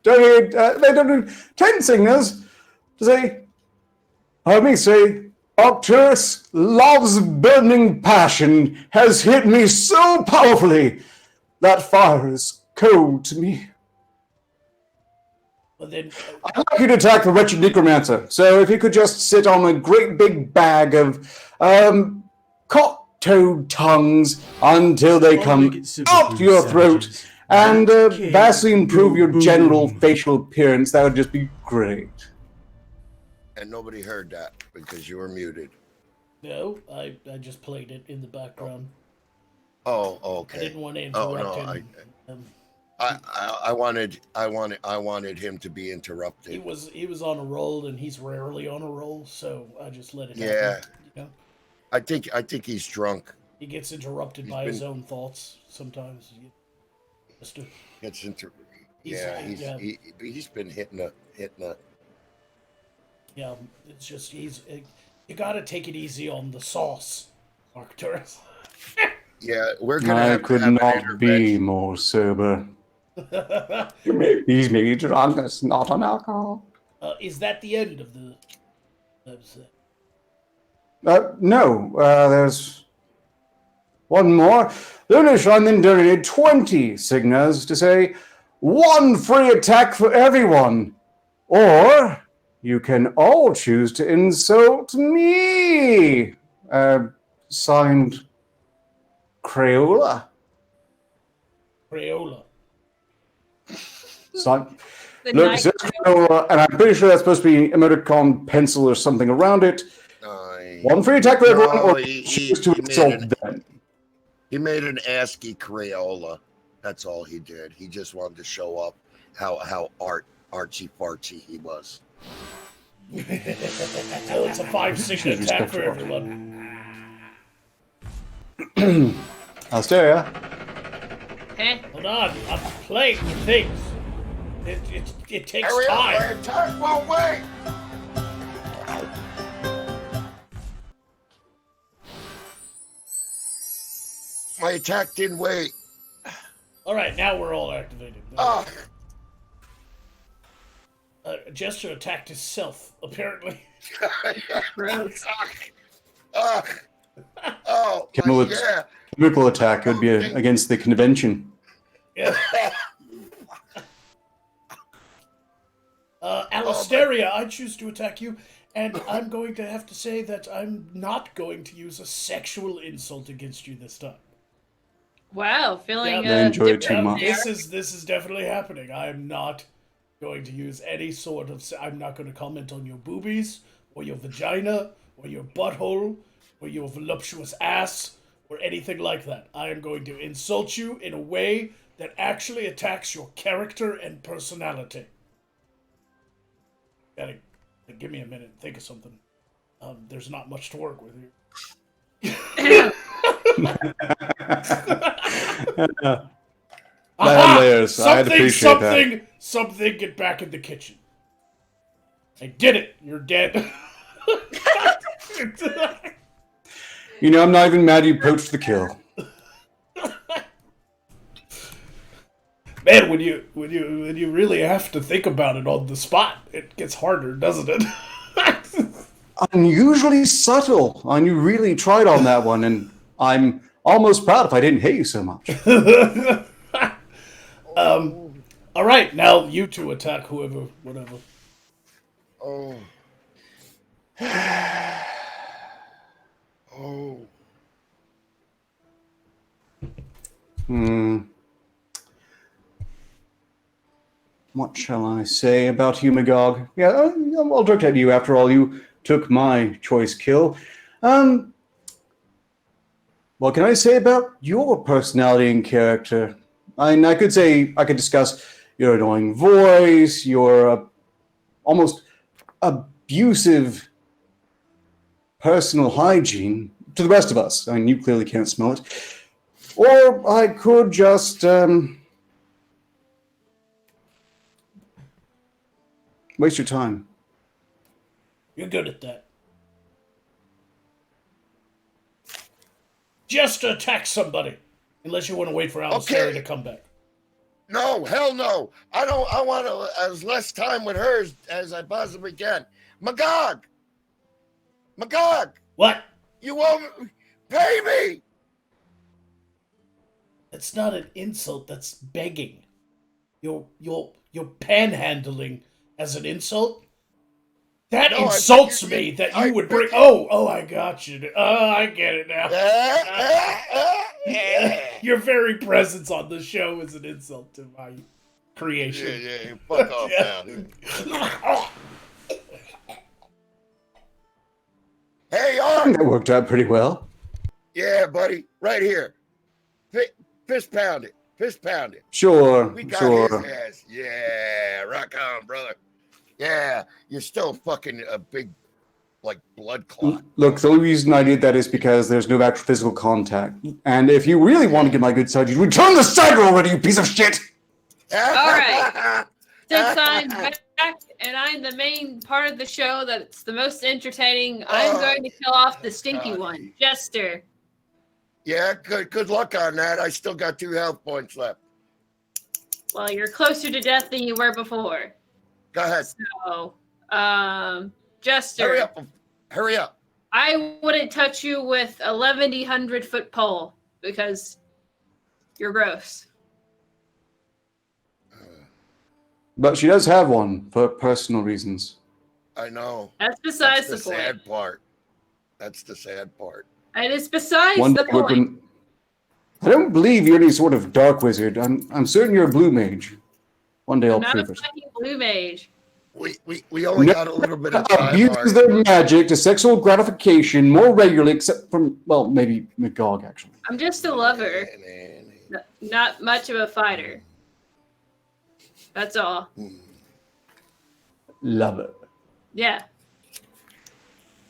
They donated 10 signals to say, Arcturus, love's burning passion has hit me so powerfully that fire is cold to me. Well, then, I'd like you to attack the wretched necromancer. So if you could just sit on a great big bag of cock-toad tongues until they come out your throat and vastly improve your general facial appearance, that would just be great. And nobody heard that because you were muted. no, I just played it in the background. Oh, I okay. didn't want to Oh, interrupt no, him. I wanted him to be interrupted. He was on a roll, and he's rarely on a roll, so I just let it Yeah. happen. You know? I think he's drunk. He gets interrupted by his own thoughts sometimes. Gets into. Yeah, He's been hitting a. Yeah, it's just you got to take it easy on the sauce, Arcturus. Yeah, we're gonna. I have could to have an not be intervention. more sober. He's me drunk. It's not on alcohol. Is that the end of the episode? No, there's one more. Lunar Shrine then donated 20 signals to say, one free attack for everyone. Or you can all choose to insult me. Signed, Crayola. Crayola. Signed. The Look, night it says Crayola, and I'm pretty sure that's supposed to be emoticon, pencil, or something around it. One free attack for everyone, or choose to insult them. He made an ASCII Crayola. That's all he did. He just wanted to show up how artsy fartsy he was. So it's a 5-6 attack for everyone. Asteria. Eh? Hold on, I'm playing with things. It takes Hurry up, my time. attack won't wait. My attack didn't wait. All right, now we're all activated. Ugh. Jester attacked himself, apparently. Gross. Ugh. Oh, Chemical, yeah. chemical attack would be against the convention. Yeah. Alisteria, I choose to attack you, and I'm going to have to say that I'm not going to use a sexual insult against you this time. Wow, feeling Yeah, I enjoy it different too much. there. This is definitely happening. I am not going to use any sort of. I'm not going to comment on your boobies, or your vagina, or your butthole, or your voluptuous ass, or anything like that. I am going to insult you in a way that actually attacks your character and personality. Gotta give me a minute and think of something. There's not much to work with here. That layers. I'd appreciate that. Something, get back in the kitchen. I did it. You're dead. You know, I'm not even mad you poached the kill. Man, when you really have to think about it on the spot, it gets harder, doesn't it? Unusually subtle. And you really tried on that one, and I'm almost proud if I didn't hate you so much. All right, now you two attack whoever, whatever. Oh. Oh. What shall I say about you, Magog? Yeah, I'll direct at you. After all, you took my choice kill. What can I say about your personality and character? I could discuss your annoying voice, your almost abusive personal hygiene to the rest of us. I mean, you clearly can't smell it. Or I could just waste your time. You're good at that. Just attack somebody, unless you want to wait for Alistair to come back. No, hell no. I want as less time with her as I possibly can. Magog! What? You won't pay me! That's not an insult. That's begging. You're panhandling as an insult. That No, insults me that you would bring. Oh, I got you. Oh, I get it now. Your very presence on the show is an insult to my creation. Yeah, fuck off now, dude. Hey, I think that worked out pretty well. Yeah, buddy, right here. Fist pound it. Fist pounding. Sure, We got sure. his ass. Yeah, rock on, brother. Yeah, you're still fucking a big, like, blood clot. Look, the only reason I did that is because there's no actual physical contact. And if you really want to get my good side, you return the saddle already, you piece of shit! All right. Since I'm back and I'm the main part of the show that's the most entertaining, I'm going to kill off the stinky one, Jester. Yeah, good luck on that. I still got 2 health points left. Well, you're closer to death than you were before. Go ahead. So, Jester. Hurry up. I wouldn't touch you with a 1,100-foot pole because you're gross. But she does have one for personal reasons. I know. That's besides That's the the point. sad part. That's the sad part. And it's besides One the day we're point. gonna- I don't believe you're any sort of dark wizard. I'm certain you're a blue mage. One day I'll I'm not a prove it. fucking blue mage. We only got a little bit of time. Abuses their magic to sexual gratification more regularly, except from, well, maybe Magog, actually. I'm just a lover, not much of a fighter. That's all. Love it. Yeah.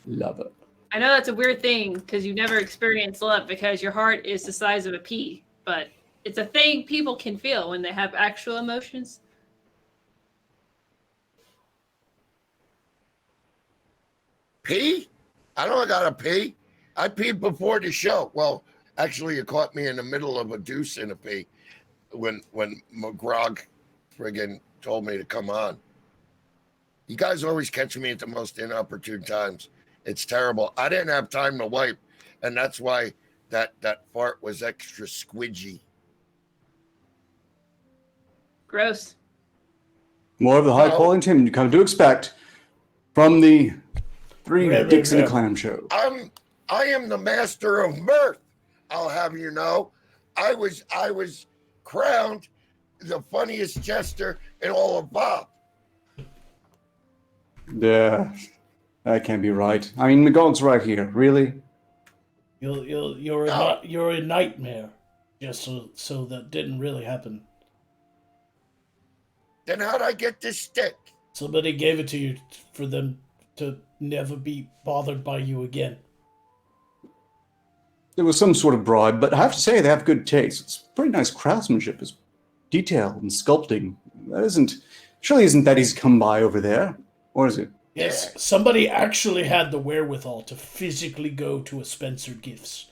Love it. I know that's a weird thing because you've never experienced love because your heart is the size of a pea, but it's a thing people can feel when they have actual emotions. Pee? I don't got a pee. I peed before the show. Well, actually, you caught me in the middle of a deuce in a pee when McGrog friggin' told me to come on. You guys always catch me at the most inopportune times. It's terrible. I didn't have time to wipe, and that's why that fart was extra squidgy. Gross. More of the high-quality entertainment you come to expect from the Three Dicks in a Clam show. I am the master of mirth. I'll have you know. I was crowned the funniest jester in all of Bob. Yeah, that can't be right. I mean, Magog's right here. Really? You're a nightmare. Just so that didn't really happen. Then how'd I get this stick? Somebody gave it to you for them to never be bothered by you again. There was some sort of bribe, but I have to say they have good taste. It's pretty nice craftsmanship, it's detail and sculpting. Surely isn't that easy to come by over there, or is it? Yes, somebody actually had the wherewithal to physically go to a Spencer Gifts.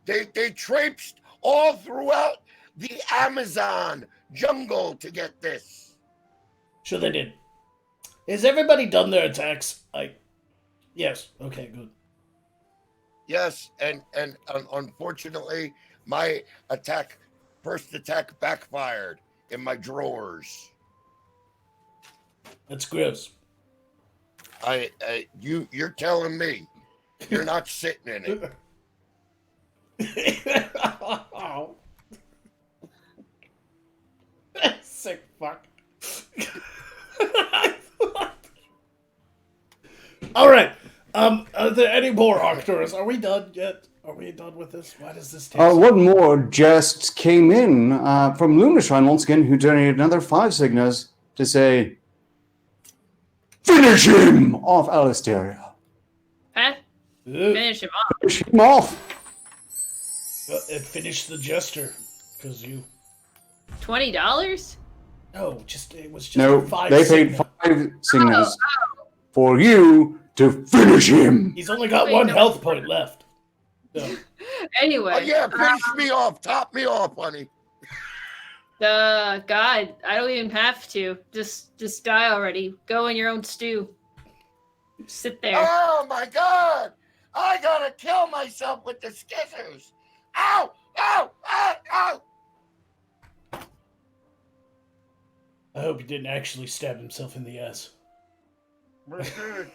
They traipsed all throughout the Amazon jungle to get this. Sure they did. Has everybody done their attacks? Yes. Okay, good. Yes, and unfortunately, my first attack backfired in my drawers. That's gross. You're telling me you're not sitting in it. Oh. Sick fuck. All right. Are there any more Octors? Are we done yet? Are we done with this? Why does this take One more just came in from Luminashine once again, who donated another 5 signas to say, "Finish him off, Alistaria. Huh? Finish him off. Finish him off." Finish the jester, because you. $20? No, it was just No, 5. they paid 5 signas for you to finish him. He's only got 1 health point left. So. Anyway. Oh, yeah, finish me off. Top me off, honey. God, I don't even have to. Just die already. Go in your own stew. Sit there. Oh, my God. I gotta kill myself with the scissors. Ow! Ow! Ow! Ow! I hope he didn't actually stab himself in the ass. It hurt.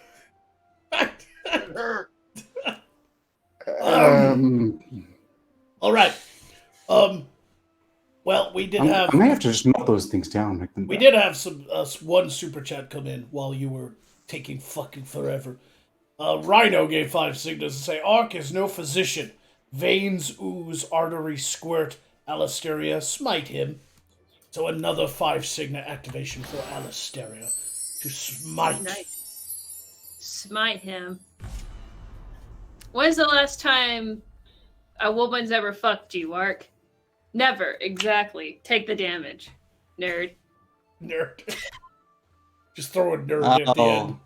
All right. Well, we did have. I may have to just melt those things down. Make them We better. did have one super chat come in while you were taking fucking forever. Rhino gave 5 signals to say, Ark is no physician. Veins ooze, artery squirt, Alisteria, smite him. So another 5 signa activation for Alisteria to smite. Nice. Smite him. When's the last time a woman's ever fucked you, Ark? Never, exactly. Take the damage, nerd. Nerd. Just throw a nerd at the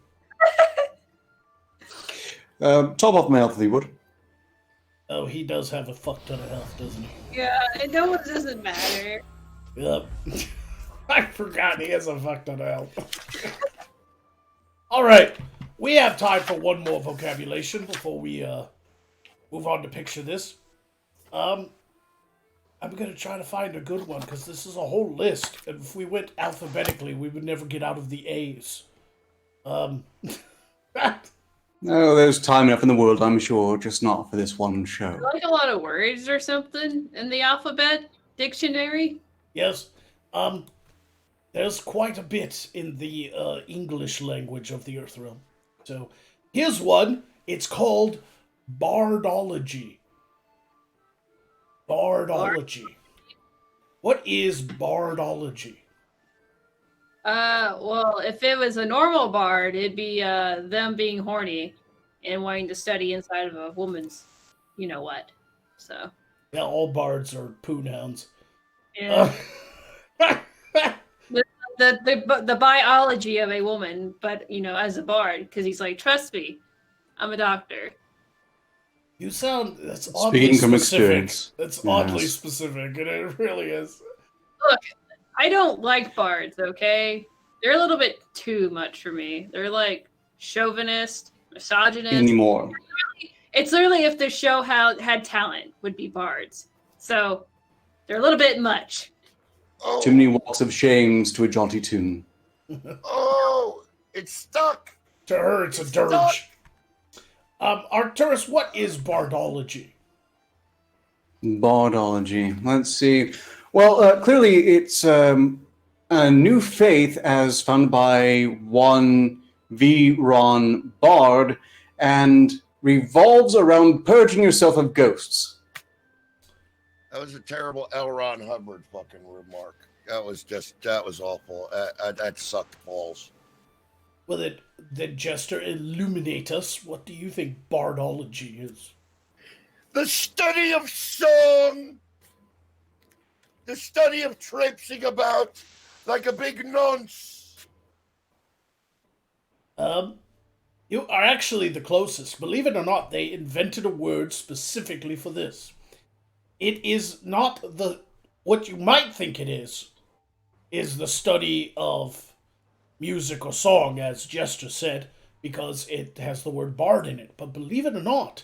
end. Top off my health if you would. Oh, he does have a fuck ton of health, doesn't he? Yeah, it doesn't matter. Yep. I forgot he has a fuck ton of health. Alright, we have time for one more vocabulation before we move on to picture this. I'm gonna try to find a good one, because this is a whole list, and if we went alphabetically, we would never get out of the A's. No, there's time enough in the world, I'm sure, just not for this one show. Like a lot of words or something in the alphabet dictionary? Yes. There's quite a bit in the English language of the Earth Realm. So, here's one. It's called bardology. Bardology. What is bardology? Well, if it was a normal bard, it'd be them being horny and wanting to study inside of a woman's, you know what. So. Yeah, all bards are poonhounds. Yeah. The biology of a woman, but you know, as a bard, because he's like, trust me, I'm a doctor. You sound that's oddly Speaking from specific. experience. That's oddly specific, and it really is. Look, I don't like bards, okay? They're a little bit too much for me. They're like chauvinist, misogynist. Anymore. It's literally if the show had talent, would be bards. So they're a little bit much. Oh, Too many walks of shames to a jaunty tune. oh, it's stuck. To her, it's a dirge. Arcturus, what is bardology? Bardology. Let's see. Well, clearly it's a new faith as founded by one V. Ron Bard and revolves around purging yourself of ghosts. That was a terrible L. Ron Hubbard fucking remark. That was awful. That sucked balls. Well, then, Jester, illuminate us. What do you think bardology is? The study of song. The study of traipsing about like a big nonce. You are actually the closest. Believe it or not, they invented a word specifically for this. It is not what you might think it is the study of music or song, as Jester said, because it has the word bard in it. But believe it or not,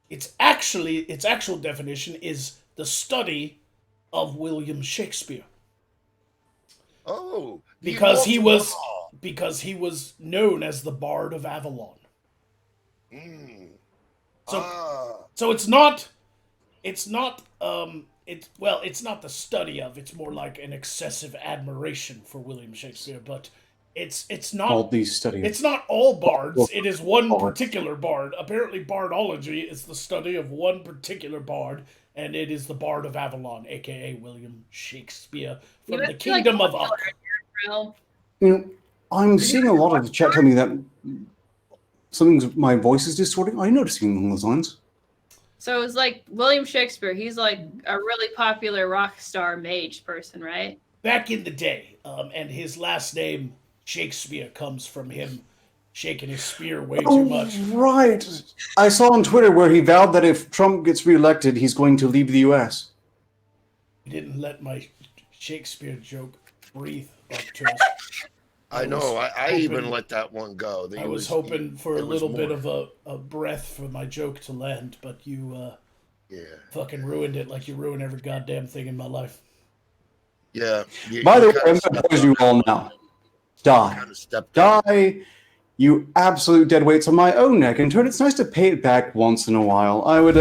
its actual definition is the study of William Shakespeare. Oh, because he was known as the Bard of Avalon. So it's not the study of, it's more like an excessive admiration for William Shakespeare, but it's not All these studies. it's not all bards. It is one particular bard. Apparently bardology is the study of one particular bard, and it is the Bard of Avalon, aka William Shakespeare from the Kingdom of Uck. You know, I'm seeing a lot of the chat tell me that my voice is distorting. Are you noticing along those lines? So it's like William Shakespeare. He's like a really popular rock star mage person, right? Back in the day, and his last name Shakespeare comes from him shaking his spear way too much. Right. I saw on Twitter where he vowed that if Trump gets reelected, he's going to leave the U.S. He didn't let my Shakespeare joke breathe up to us. I know. I even let that one go. I was hoping for a little bit of a breath for my joke to land, but you fucking ruined it like you ruin every goddamn thing in my life. Yeah. By the way, I'm going to pose you all now. Die. Die, you absolute dead weights on my own neck. In turn, it's nice to pay it back once in a while. I would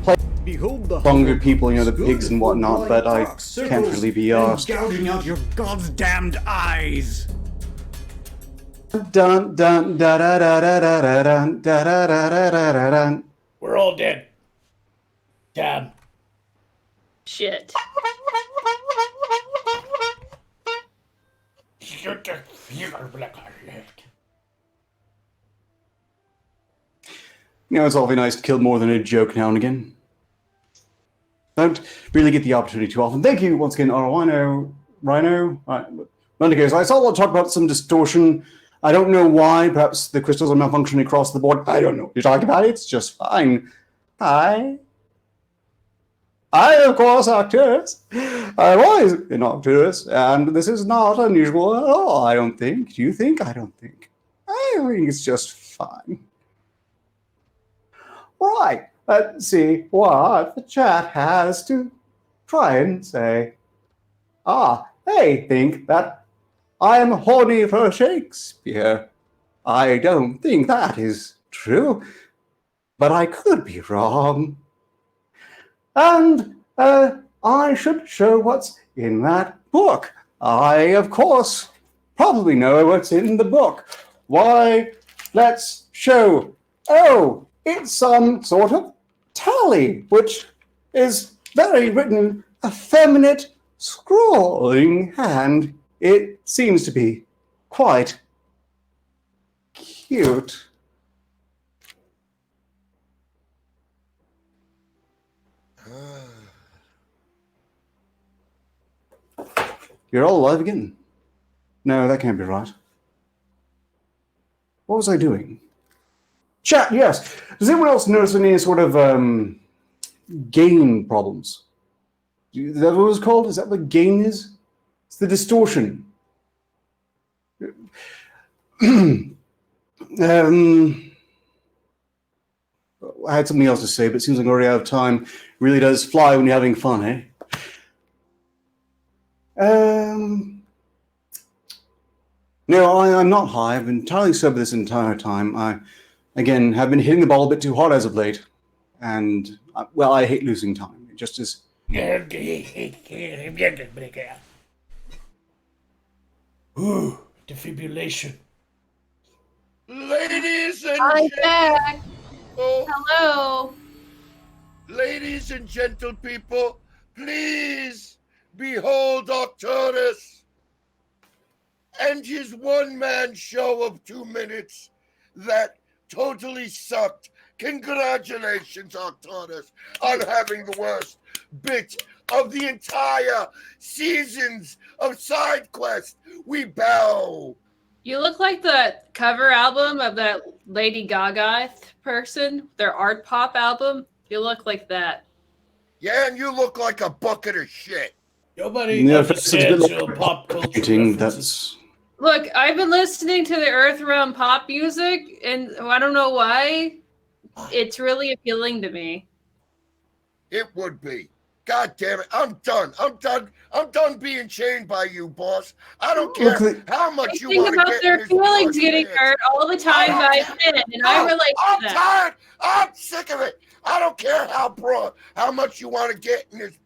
play bunga people, the pigs and whatnot, but I can't really be asked. Gouging out your goddamned eyes. dun dun da da da da da da dun da da da da da da dun. We're all dead. Damn. Shit. You know, it's awfully nice to kill more than a joke now and again. Don't really get the opportunity too often. Thank you once again, Rhino. Rhino? Right. In any case, I saw a lot of talk about some distortion. I don't know why. Perhaps the crystals are malfunctioning across the board. I don't know what you're talking about. It's just fine. I, of course, Arcturus. I've always been Arcturus, and this is not unusual at all, I don't think. Do you think? I don't think. I think it's just fine. Right. Let's see what the chat has to try and say. They think that I am horny for Shakespeare. I don't think that is true, but I could be wrong. And I should show what's in that book. I, of course, probably know what's in the book. Why, let's show. Oh, it's some sort of tally, which is very written, effeminate, scrawling hand. It seems to be quite cute. You're all alive again? No, that can't be right. What was I doing? Chat, yes. Does anyone else notice any sort of gain problems? Is that what it was called? Is that what gain is? It's the distortion. I had something else to say, but it seems like I'm already out of time. It really does fly when you're having fun, eh? No, I'm not high. I've been entirely sober this entire time. I, again, have been hitting the ball a bit too hard as of late. And, well, I hate losing time. It just is... Ooh, defibrillation. Ladies and I'm back. Oh, Hello. ladies and gentle people, please behold Arcturus and his one-man show of 2 minutes that totally sucked. Congratulations, Arcturus, on having the worst bit of the entire seasons of Side Quest. We bow. You look like the cover album of that Lady Gaga person, their art pop album. You look like that. Yeah, and you look like a bucket of shit. Nobody Yeah, understands your pop culture painting, references. Look, I've been listening to the Earth Realm pop music, and I don't know why. It's really appealing to me. It would be. God damn it. I'm done. I'm done being chained by you, boss. I don't care how I much you think want to about get their in this feelings boy's getting pants. hurt all the time by men, and I relate to I'm that. tired. I'm sick of it. I don't care how much you want to get in this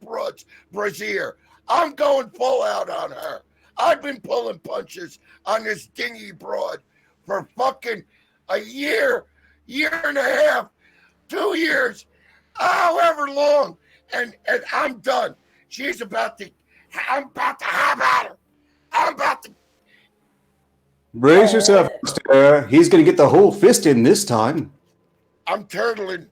brassiere. I'm going full out on her. I've been pulling punches on this dingy broad for fucking a year and a half, 2 years, however long, and I'm done. I'm about to have at her. I'm about to. Brace yourself, Mr. He's going to get the whole fist in this time. I'm turtling.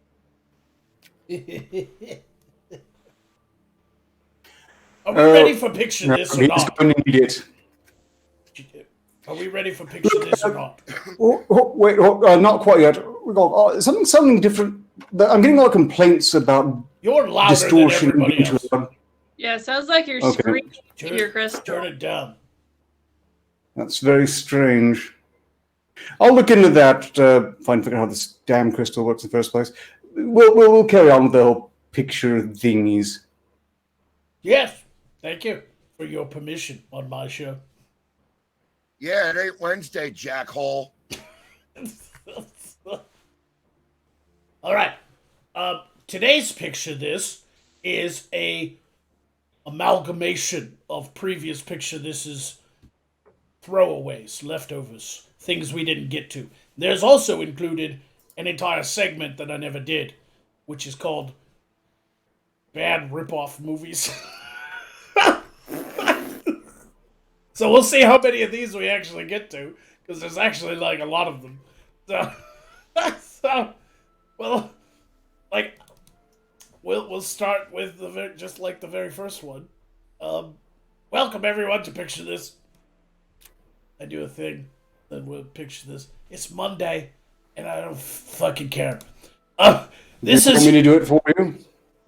Are we ready for picture this or He's not? going to need it. Are we ready for picture this or not? Wait, not quite yet. Something different. I'm getting a lot of complaints about You're louder distortion. than everybody else. Yeah, it sounds like you're Okay. screaming in your crystal. Turn it down. That's very strange. I'll look into that. Figure out how this damn crystal works in the first place. We'll carry on with the whole picture thingies. Yes, thank you for your permission on my show. Yeah, it ain't Wednesday, jackhole. All right. Today's picture this is a amalgamation of previous picture. This is throwaways, leftovers, things we didn't get to. There's also included an entire segment that I never did, which is called Bad Rip-Off Movies. So we'll see how many of these we actually get to, because there's actually like a lot of them. So well, like we'll start with just like the very first one. Welcome everyone to Picture This. I do a thing, then we'll picture this. It's Monday, and I don't fucking care. This you is. Want me to do it for you?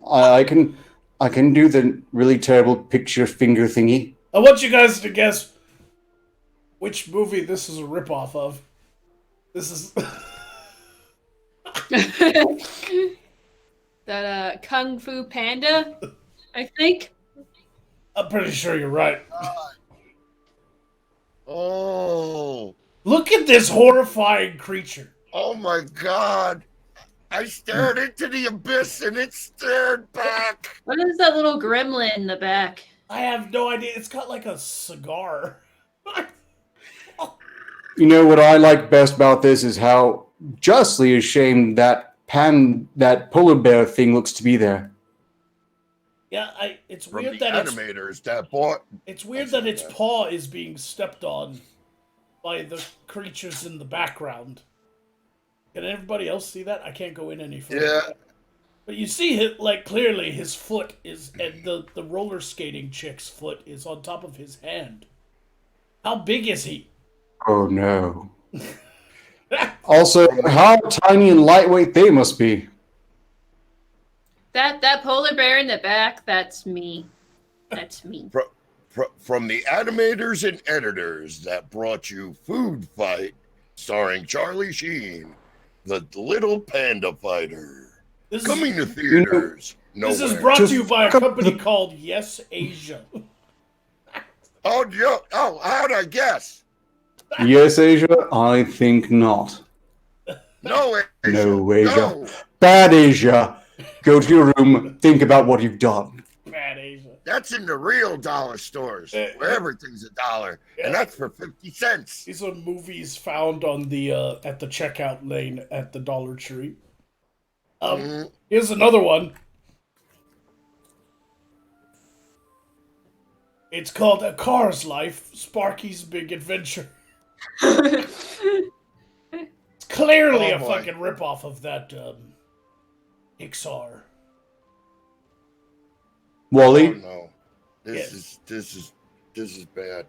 I can do the really terrible picture finger thingy. I want you guys to guess which movie this is a ripoff of. This is. That Kung Fu Panda, I think. I'm pretty sure you're right. Oh. Look at this horrifying creature. Oh my God. I stared into the abyss and it stared back. What is that little gremlin in the back? I have no idea. It's got like a cigar. You know what I like best about this is how justly ashamed that polar bear thing looks to be there. Yeah, it's From weird the that animators that bought. it's weird that its paw is being stepped on by the creatures in the background. Can everybody else see that? I can't go in any further. Yeah. But you see, like, clearly his foot is, and the roller skating chick's foot is on top of his hand. How big is he? Oh no. Also, how tiny and lightweight they must be. That polar bear in the back, that's me. That's me. From the animators and editors that brought you Food Fight, starring Charlie Sheen, the Little Panda Fighter. Coming to theaters. This is nowhere. brought to you by a company called Yes Asia. Oh, how'd I guess? Yes, Asia? I think not. No, Asia. No, Asia. No. Bad Asia. Go to your room, think about what you've done. Bad Asia. That's in the real dollar stores, where everything's $1, and that's for 50 cents. These are movies found on the at the checkout lane at the Dollar Tree. Here's another one. It's called A Car's Life, Sparky's Big Adventure. It's clearly Oh, a boy. fucking ripoff of that Pixar. Wally, Oh no, this is bad.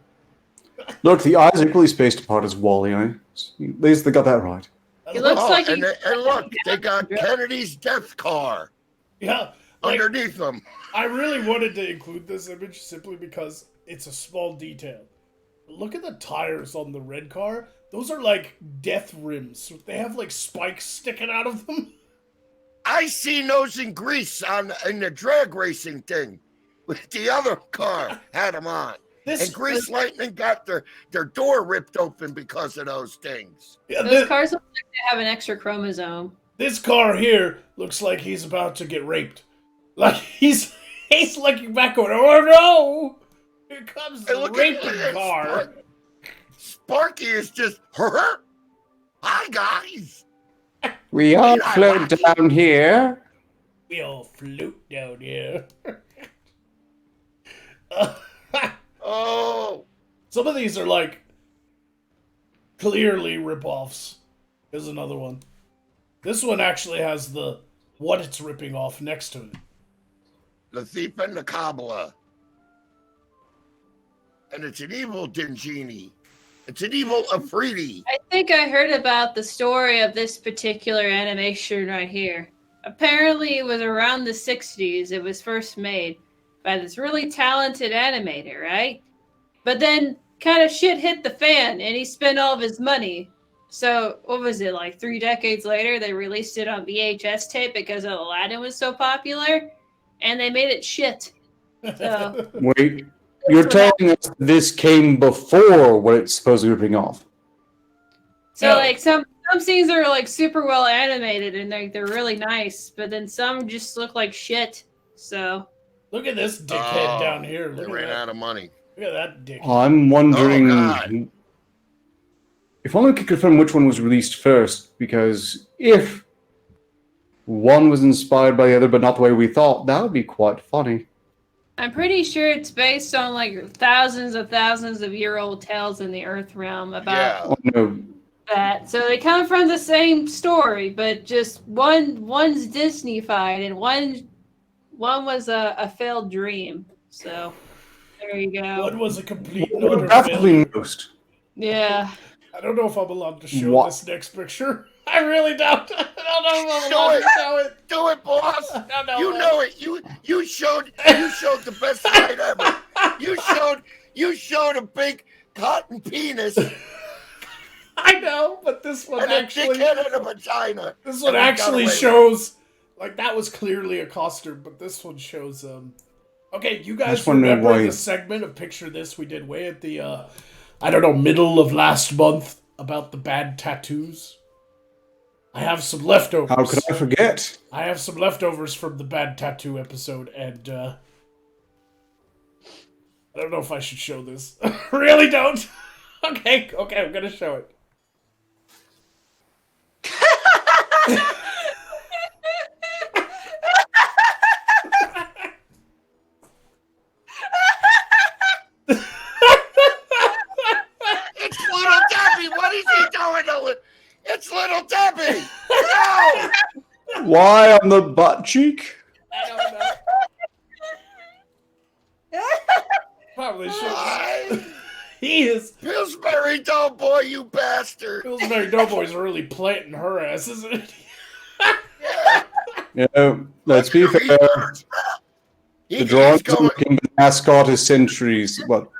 look, the eyes are equally spaced apart as Wally. At least they got that right. It looks like and look, they got Kennedy's death car Yeah, like, underneath them. I really wanted to include this image simply because it's a small detail. Look at the tires on the red car. Those are like death rims. They have like spikes sticking out of them. I seen those in Greece in the drag racing thing. With the other car had them on. And Grease Lightning got their door ripped open because of those things. Yeah, those cars look like they have an extra chromosome. This car here looks like he's about to get raped. Like he's looking back going, oh no! Here comes the raping car. Sparky is just, hi guys. We all float down here. We all float down here. Oh. Some of these are like clearly ripoffs. Here's another one. This one actually has the what it's ripping off next to it. The Thief and the Cobbler. And it's an evil Dingini. It's an evil Afridi. I think I heard about the story of this particular animation right here. Apparently, it was around the 60s. It was first made by this really talented animator, right? But then kind of shit hit the fan and he spent all of his money. So, what was it, like 3 decades later, they released it on VHS tape because Aladdin was so popular and they made it shit. So, Wait, you're telling us this came before what it's supposed to be ripping off? so Yeah. like some scenes are like super well animated and they're really nice, but then some just look like shit. So, Look at this dickhead down here. They Look at ran that. out of money. Look at that dick. I'm wondering God. if only we could confirm which one was released first, because if one was inspired by the other but not the way we thought, that would be quite funny. I'm pretty sure it's based on like thousands of year old tales in the Earth realm about Oh no. that. So they come from the same story, but just one's Disney-fied and one was a failed dream. So there you go. One was a complete and What utter baffles me failure. most. Yeah. I don't know if I'm allowed to show What? this next picture. I really don't. I don't know if I'm allowed to show it. Do it, boss. No, You know it. You showed the best fight ever. You showed a big cotton penis and I know, but this one a actually, dickhead and a vagina. this one And we got actually away with it. shows, like that was clearly a costume, but this one shows Okay, you guys just wondering remember why- the segment of Picture This we did way at the I don't know, middle of last month about the bad tattoos? I have some leftovers. How could I forget? I have some leftovers from the bad tattoo episode, and I don't know if I should show this. Really don't. Okay, I'm gonna show it. It's little Debbie. What is he doing to it? It's little Debbie. No. Why on the butt cheek? I don't know. Probably should. Why? He is. Pillsbury Doughboy, you bastard. Pillsbury Doughboy's really planting her ass, isn't it? Yeah, let's be fair. The drawings of the King mascot is centuries, well,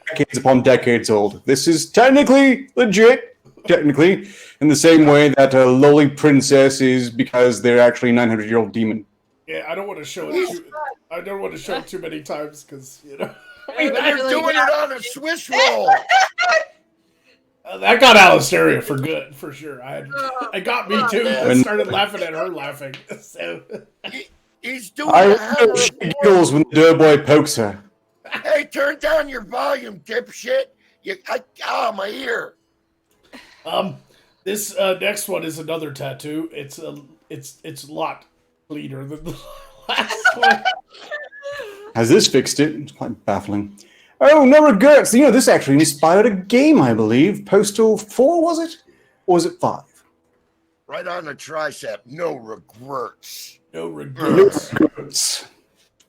decades upon decades old. This is technically legit, technically, in the same way that a lowly princess is because they're actually a 900-year-old demon. Yeah, I don't want to show it. I don't want to show it too many times because You're doing it on a Swiss roll. that got Alistaria for good, for sure. I got me too. I started laughing at her laughing. So He's doing I a know hammer. she giggles when the doughboy pokes her. Hey, turn down your volume, dipshit. My ear. This next one is another tattoo. It's a lot cleaner than the last one. Has this fixed it? It's quite baffling. Oh, no regrets. You know, this actually inspired a game, I believe. Postal 4, was it? Or was it 5? Right on the tricep. No regrets. No No regrets. regrets.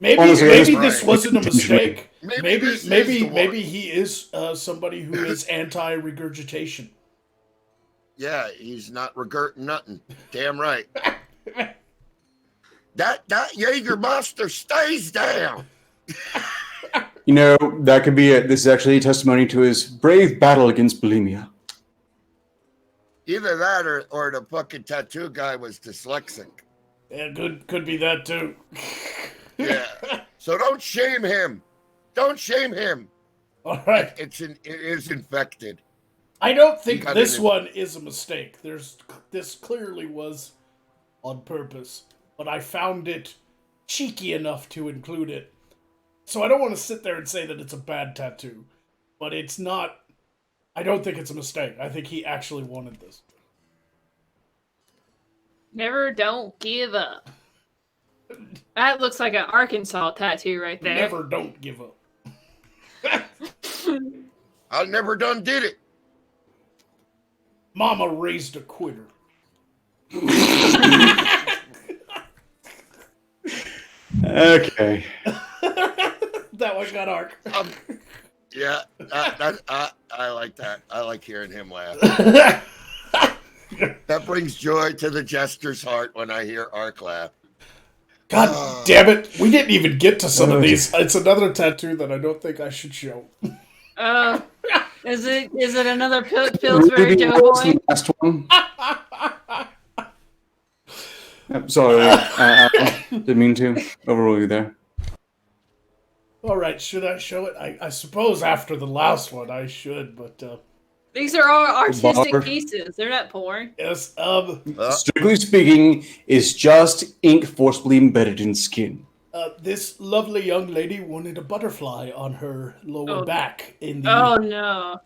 Maybe Honestly, this right. wasn't a mistake. Maybe this is the one. Maybe he is somebody who is anti-regurgitation. Yeah, he's not regurting nothing. Damn right. That Jägermeister stays down. You know, that could be it. This is actually a testimony to his brave battle against bulimia. Either that or the fucking tattoo guy was dyslexic. Yeah, could be that too. Yeah. So don't shame him. Don't shame him. All right. It is infected. I don't think got this it. one is a mistake. This clearly was on purpose, but I found it cheeky enough to include it. So I don't want to sit there and say that it's a bad tattoo, but it's not. I don't think it's a mistake. I think he actually wanted this. Never don't give up. That looks like an Arkansas tattoo right there. Never don't give up. I never done did it. Mama raised a quitter. Okay. That one got arc. Yeah, I like that. I like hearing him laugh. That brings joy to the jester's heart when I hear Ark laugh. God damn it. We didn't even get to some of these. It's another tattoo that I don't think I should show. Is it another Pillsbury Maybe that was Doughboy? the last one. Sorry, I didn't mean to overrule you there. All right, should I show it? I suppose after the last one I should, but These are all artistic Barber. pieces. They're not porn. yes. Strictly speaking, it's just ink forcibly embedded in skin. This lovely young lady wanted a butterfly on her lower Oh. back in the Oh no.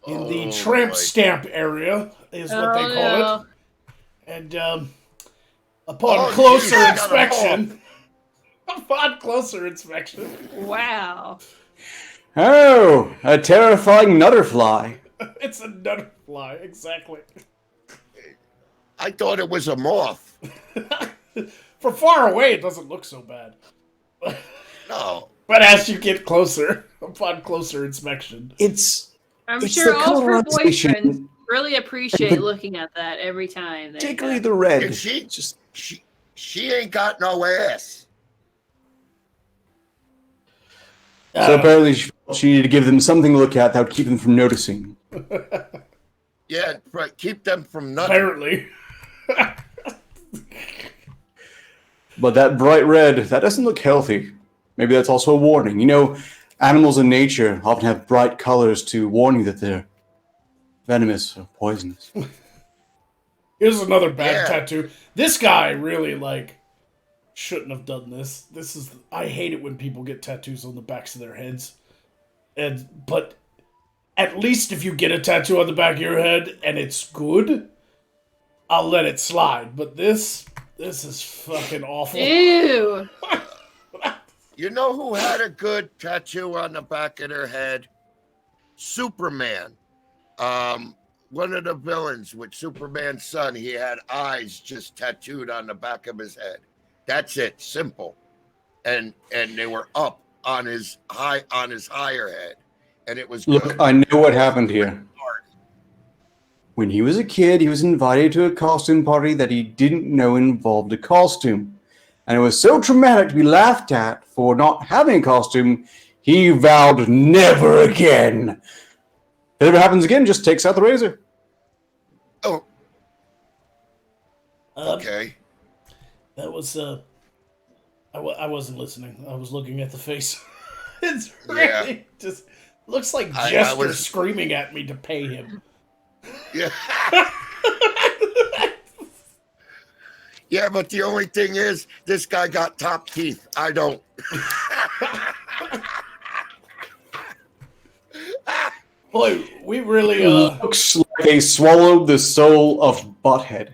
tramp boy. stamp area is what they Oh, call no. it. And upon Oh, closer geez, I got a inspection, upon closer inspection, Wow. Oh, a terrifying nutterfly. it's a butterfly. Exactly. I thought it was a moth. From far away, it doesn't look so bad. No. But as you get closer, upon closer inspection, I'm It's sure the all her colorization. boyfriends really appreciate looking at that every time. Particularly the red. And she- Just She ain't got no ass. so apparently she needed to give them something to look at that would keep them from noticing. Yeah, right. Keep them from nothing. apparently. But that bright red, that doesn't look healthy. Maybe that's also a warning. You know, animals in nature often have bright colors to warn you that they're venomous or poisonous. Here's another bad Yeah. tattoo. This guy really shouldn't have done this. I hate it when people get tattoos on the backs of their heads. But at least if you get a tattoo on the back of your head and it's good, I'll let it slide. But this is fucking awful. Ew. You know who had a good tattoo on the back of their head? Superman. One of the villains with Superman's son, he had eyes just tattooed on the back of his head. That's it, simple. And they were up on his higher head, and it was Look, good. I know what happened here. When he was a kid, he was invited to a costume party that he didn't know involved a costume. And it was so traumatic to be laughed at for not having a costume, he vowed never again. If it ever happens again, just takes out the razor. Oh, Um, okay. That was I wasn't listening. I was looking at the face. It's really just looks like I Jester was- screaming at me to pay him. Yeah. Yeah, but the only thing is, this guy got top teeth. I don't. Boy, we really Looks like they swallowed the soul of Butthead.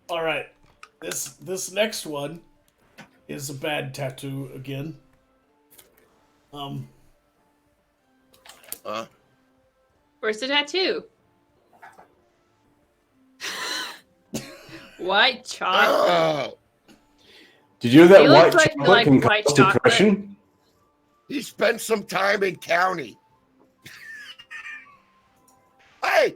all right. This next one is a bad tattoo again. Where's the tattoo? White chocolate. Oh, Did you know that He white looks like chocolate you like can white cause chocolate. depression? he spent some time in county. Hey,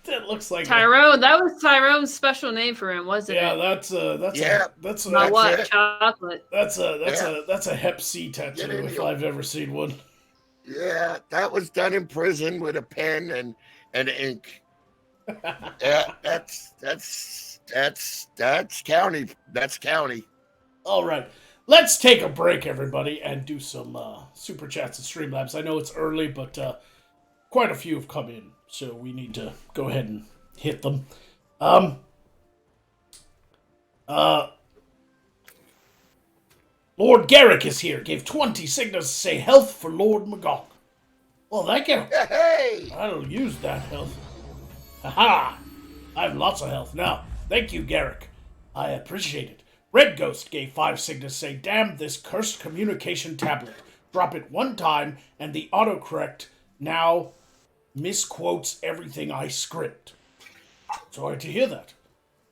That looks like Tyrone. That was Tyrone's special name for him, wasn't yeah. it? That's Yeah. that's Not a, white it. chocolate. that's a Hep C tattoo Get in if your- I've ever seen one. yeah, that was done in prison with a pen and ink. Yeah, that's county. That's county. All right, let's take a break, everybody, and do some super chats and Streamlabs. I know it's early, but quite a few have come in, so we need to go ahead and hit them. Lord Garrick is here. Gave 20 signals to say health for Lord Magog. Well, thank you. Hey, I'll use that health. Haha! I have lots of health now. Thank you, Garrick. I appreciate it. Red Ghost gave 5 signals to say, damn this cursed communication tablet. Drop it one time, and the autocorrect now misquotes everything I script. Sorry to hear that.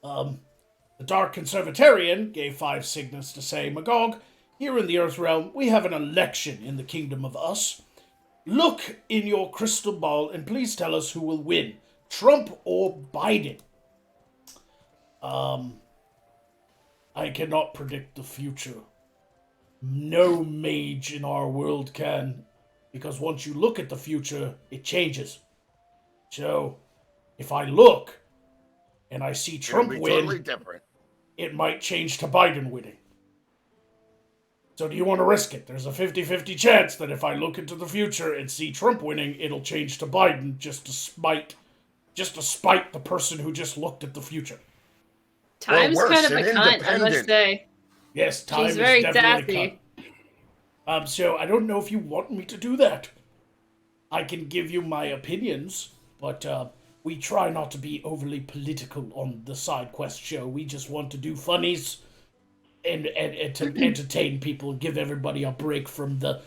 The Dark Conservatarian gave 5 signals to say, Magog, here in the Earth Realm, we have an election in the Kingdom of Us. Look in your crystal ball and please tell us who will win, Trump or Biden. I cannot predict the future. No mage in our world can, because once you look at the future, it changes. So, if I look and I see Trump it'll be win, totally different. it might change to Biden winning. So do you want to risk it? There's a 50-50 chance that if I look into the future and see Trump winning, it'll change to Biden just just to spite the person who just looked at the future. Time's worse, kind of a an cunt, I must independent. say. Yes, time She's is very definitely sassy. cut. So I don't know if you want me to do that. I can give you my opinions, but we try not to be overly political on the side quest show. We just want to do funnies and to entertain people, give everybody a break from the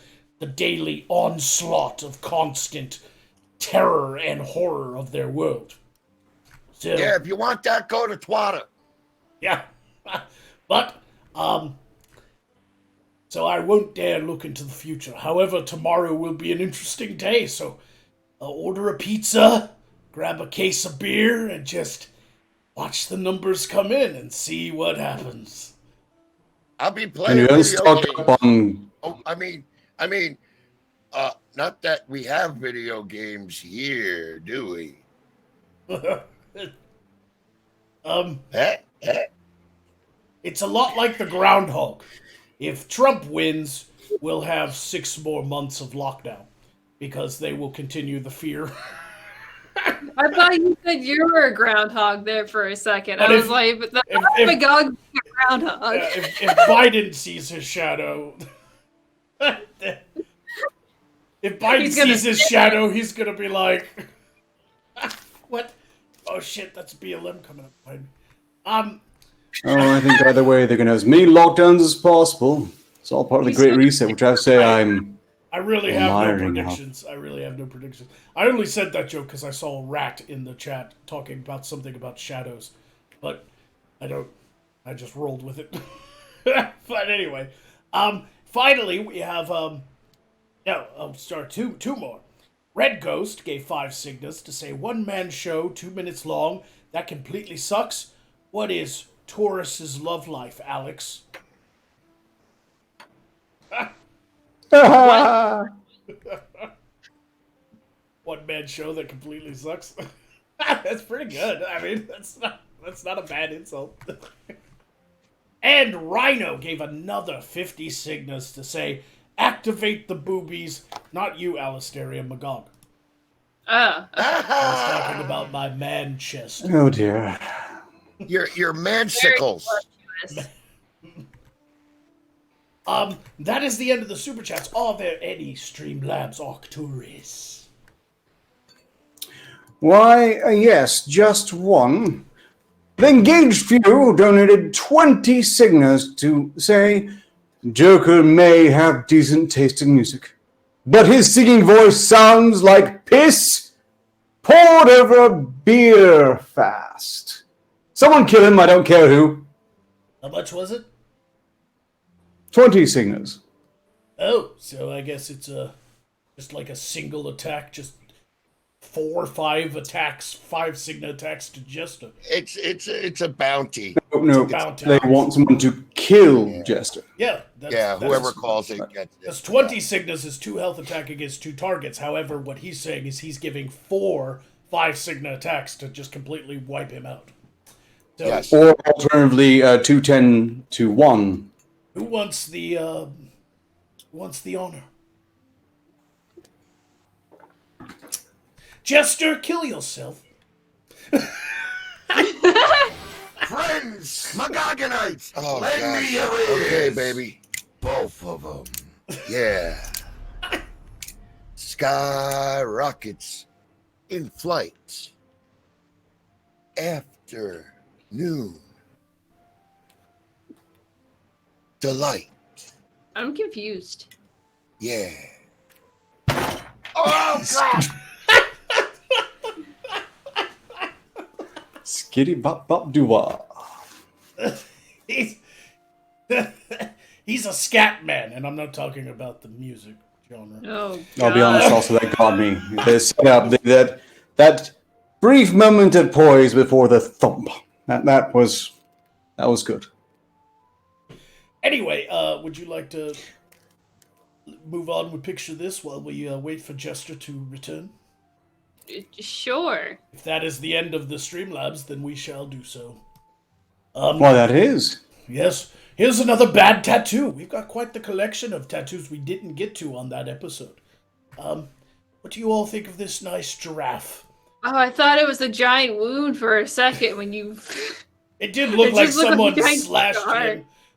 daily onslaught of constant terror and horror of their world. So, Yeah, if you want that, go to Twitter. yeah. But, so I won't dare look into the future. However, tomorrow will be an interesting day, so order a pizza, grab a case of beer, and just watch the numbers come in and see what happens. I'll be And playing you video stock games. up on. Oh, I mean, not that we have video games here, do we? It's a lot like the groundhog. If Trump wins, we'll have 6 more months of lockdown because they will continue the fear. I thought you said you were a groundhog there for a second. But I if- was like, but the if- Magog is a groundhog. if Biden sees his shadow, if Biden He's gonna sees his shadow, he's gonna be like, "What? Oh shit, that's BLM coming up behind me." Oh, I think either way they're going to have as many lockdowns as possible. It's all part of the Great Reset, which I have to say I really have no admiring now. predictions. I only said that joke because I saw a rat in the chat talking about something about shadows, but I just rolled with it. But anyway, finally we have two more. Red Ghost gave 5 signals to say 1-man show, 2 minutes long. That completely sucks. What is Taurus's love life, Alex? One-man show that completely sucks. That's pretty good. I mean, that's not a bad insult. And Rhino gave another 50 signals to say, activate the boobies. Not you, Alistaria Magog. I was talking about my man chest. Oh dear. Your mansicles. That is the end of the super chats. Are there any Streamlabs Arcturus? Why, yes, just one. The engaged few donated 20 signals to say Joker may have decent taste in music, but his singing voice sounds like piss poured over a beer fast. Someone kill him, I don't care who. How much was it? 20 signals. Oh, so I guess it's just like a single attack, just 4 or 5 attacks, 5 signa attacks to Jester. It's a bounty. No, bounty. they want someone to kill Jester. Yeah, Whoever calls it gets it. That's 20 signas is 2 health attack against 2 targets. However, what he's saying is he's giving 4 5 signa attacks to just completely wipe him out. So, Yes. Or alternatively, 210 to 1. who wants the honor? Jester, kill yourself. Friends, Magogonites, Oh, lend gosh. me your ears. Okay, baby. Both of them. Yeah. Sky rockets in flight. Afternoon. Delight. I'm confused. Yeah. Oh, God. Skitty bop bop doo wah. He's he's a scat man, and I'm not talking about the music genre. Oh, I'll be God. honest, also that got me. The setup, that brief moment of poise before the thump. That was good. Anyway, would you like to move on with Picture This while we wait for Jester to return? Sure. If that is the end of the Streamlabs, then we shall do so. Why, that is. Yes, here's another bad tattoo. We've got quite the collection of tattoos we didn't get to on that episode. What do you all think of this nice giraffe Oh, I thought it was a giant wound for a second when you. It did look It like just looked like someone a giant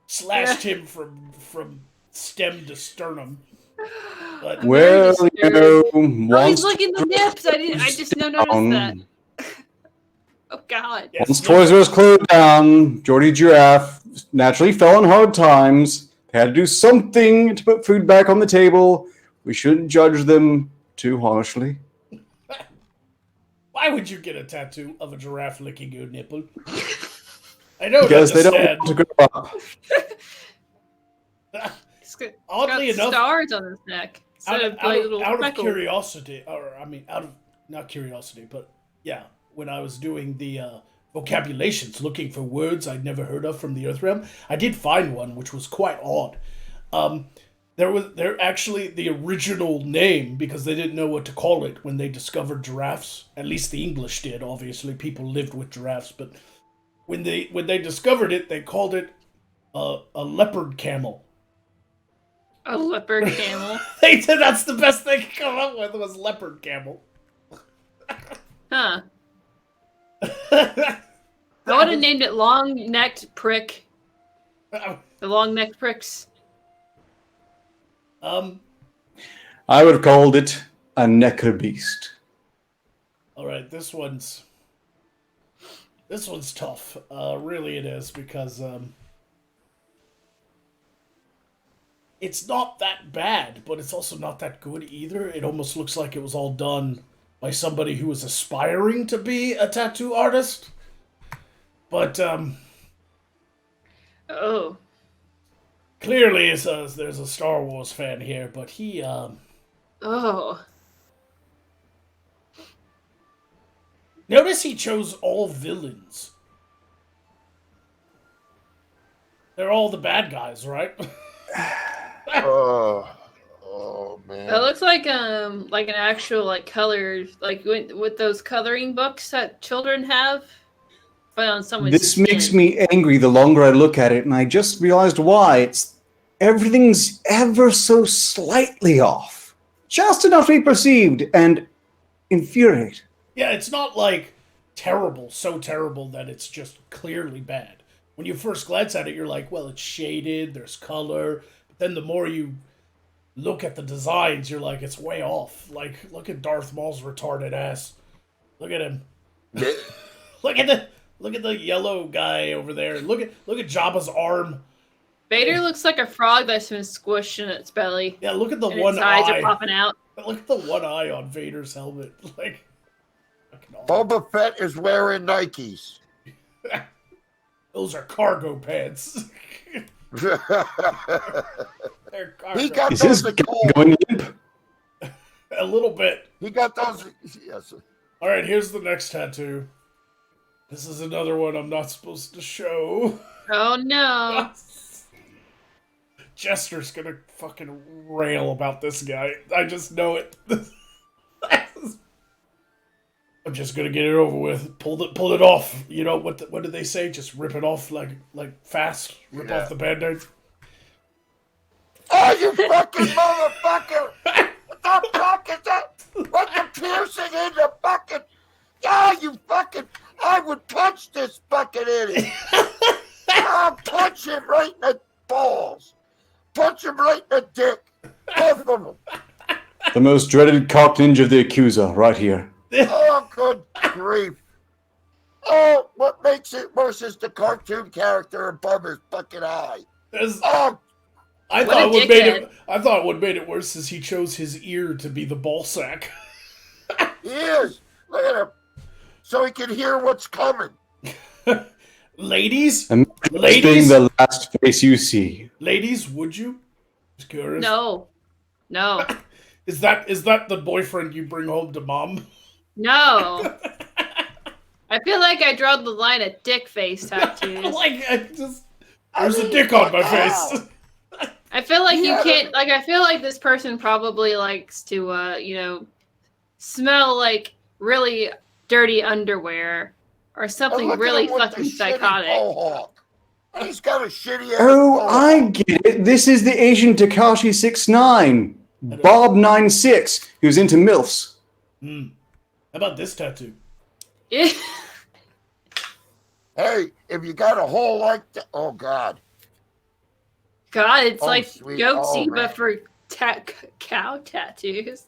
slashed scar. him from stem to sternum. But Well, Very you know, Oh, he's once looking at the nips. I just now noticed that. Oh God. yes, Once Toys R Us closed down, Geordie Giraffe naturally fell on hard times. They had to do something to put food back on the table. We shouldn't judge them too harshly. why would you get a tattoo of a giraffe licking your nipple? I don't Because they don't understand. want to grow up. He's got Oddly enough, stars on his neck. out Instead of, of like little out of freckles. curiosity, or I mean, out of not curiosity, but yeah, when I was doing the vocabulations, looking for words I'd never heard of from the Earth realm, I did find one which was quite odd. They're actually the original name because they didn't know what to call it when they discovered giraffes. At least the English did. Obviously, people lived with giraffes, but when they discovered it, they called it a leopard camel. A leopard camel. They said that's the best they could come up with was leopard camel. Huh. I would have named it long-necked prick. The long-necked pricks. I would have called it a necker beast. All right, this one's tough. Really, it is because it's not that bad, but it's also not that good either. It almost looks like it was all done by somebody who was aspiring to be a tattoo artist. But Oh. clearly, there's a Star Wars fan here, but he Oh. notice he chose all villains. They're all the bad guys, right? Oh man. It looks like an actual like color like with those coloring books that children have. But on someone's This skin. makes me angry the longer I look at it, and I just realized why. Everything's ever so slightly off. Just enough to be perceived and infuriate. Yeah, it's not like terrible, so terrible that it's just clearly bad. When you first glance at it, you're like, well, it's shaded, there's color. But then the more you look at the designs, you're like, it's way off. Like, look at Darth Maul's retarded ass. Look at him. Look at the yellow guy over there. Look at Jabba's arm. Vader looks like a frog that's been squished in its belly. Yeah, look at the And one its eyes eye. are popping out. Look at the one eye on Vader's helmet. Like, fucking awful. Boba Fett is wearing Nikes. Those are cargo pants. They're cargo. He got Is those this at guy Kohl's. going limp? A little bit. He got those. Yes. All right, here's the next tattoo. This is another one I'm not supposed to show. Oh no. Jester's gonna fucking rail about this guy. I just know it. I'm just gonna get it over with. Pull it off. You know what did they say? Just rip it off like fast. Rip off the band-aid. Oh, you fucking motherfucker! What the fuck is that? What the piercing in the bucket? Ah, you fucking! I would punch this fucking idiot. I'll punch him right in the balls. Punch him right in the dick. Both of them. The most dreaded cock ninja of the accuser, right here. Oh, good grief. Oh, what makes it worse is the cartoon character above his fucking eye. Oh, I thought what made it worse is he chose his ear to be the ball sack. he is. Look at him. So he can hear what's coming. Ladies, And being the last face you see. ladies, would you? Just curious. No. Is that the boyfriend you bring home to mom? No. I feel like I draw the line at dick face tattoos. There's a dick on my face. I feel like you can't I feel like this person probably likes to smell like really dirty underwear or something Look at really him with fucking the shitty psychotic. mohawk. He's got a shitty ass Oh, mohawk. I get it. This is the Asian Takashi 69, Bob 96, who's into MILFs. I How about this tattoo? Yeah. Hey, if you got a hole like that, oh God. God, it's Oh, like sweet. goatsy, Oh, man. but for cow tattoos.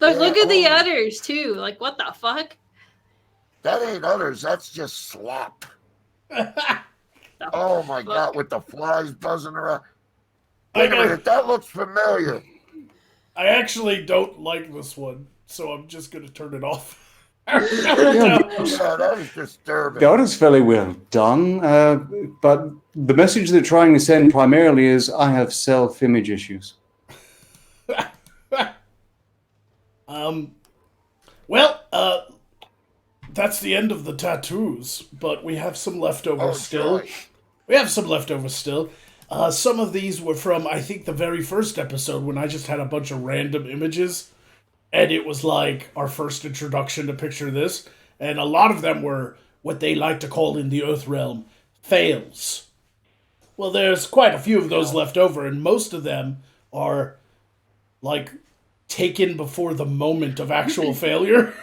Look, Yeah, look at the oh. others too. Like, what the fuck? That ain't others. That's just slop. The Oh my fuck? God, with the flies buzzing around. I Wait a got- minute, that looks familiar. I actually don't like this one, so I'm just gonna turn it off. Yeah, Yeah, that is disturbing. that is fairly well done. But the message they're trying to send primarily is, I have self-image issues. Well, that's the end of the tattoos, but we have some leftovers still. joy. We have some leftovers still. Some of these were from, I think, the very first episode when I just had a bunch of random images, and it was like our first introduction to Picture This, and a lot of them were what they like to call in the Earth realm fails. Well, there's quite a few of those left over, and most of them are like taken before the moment of actual failure.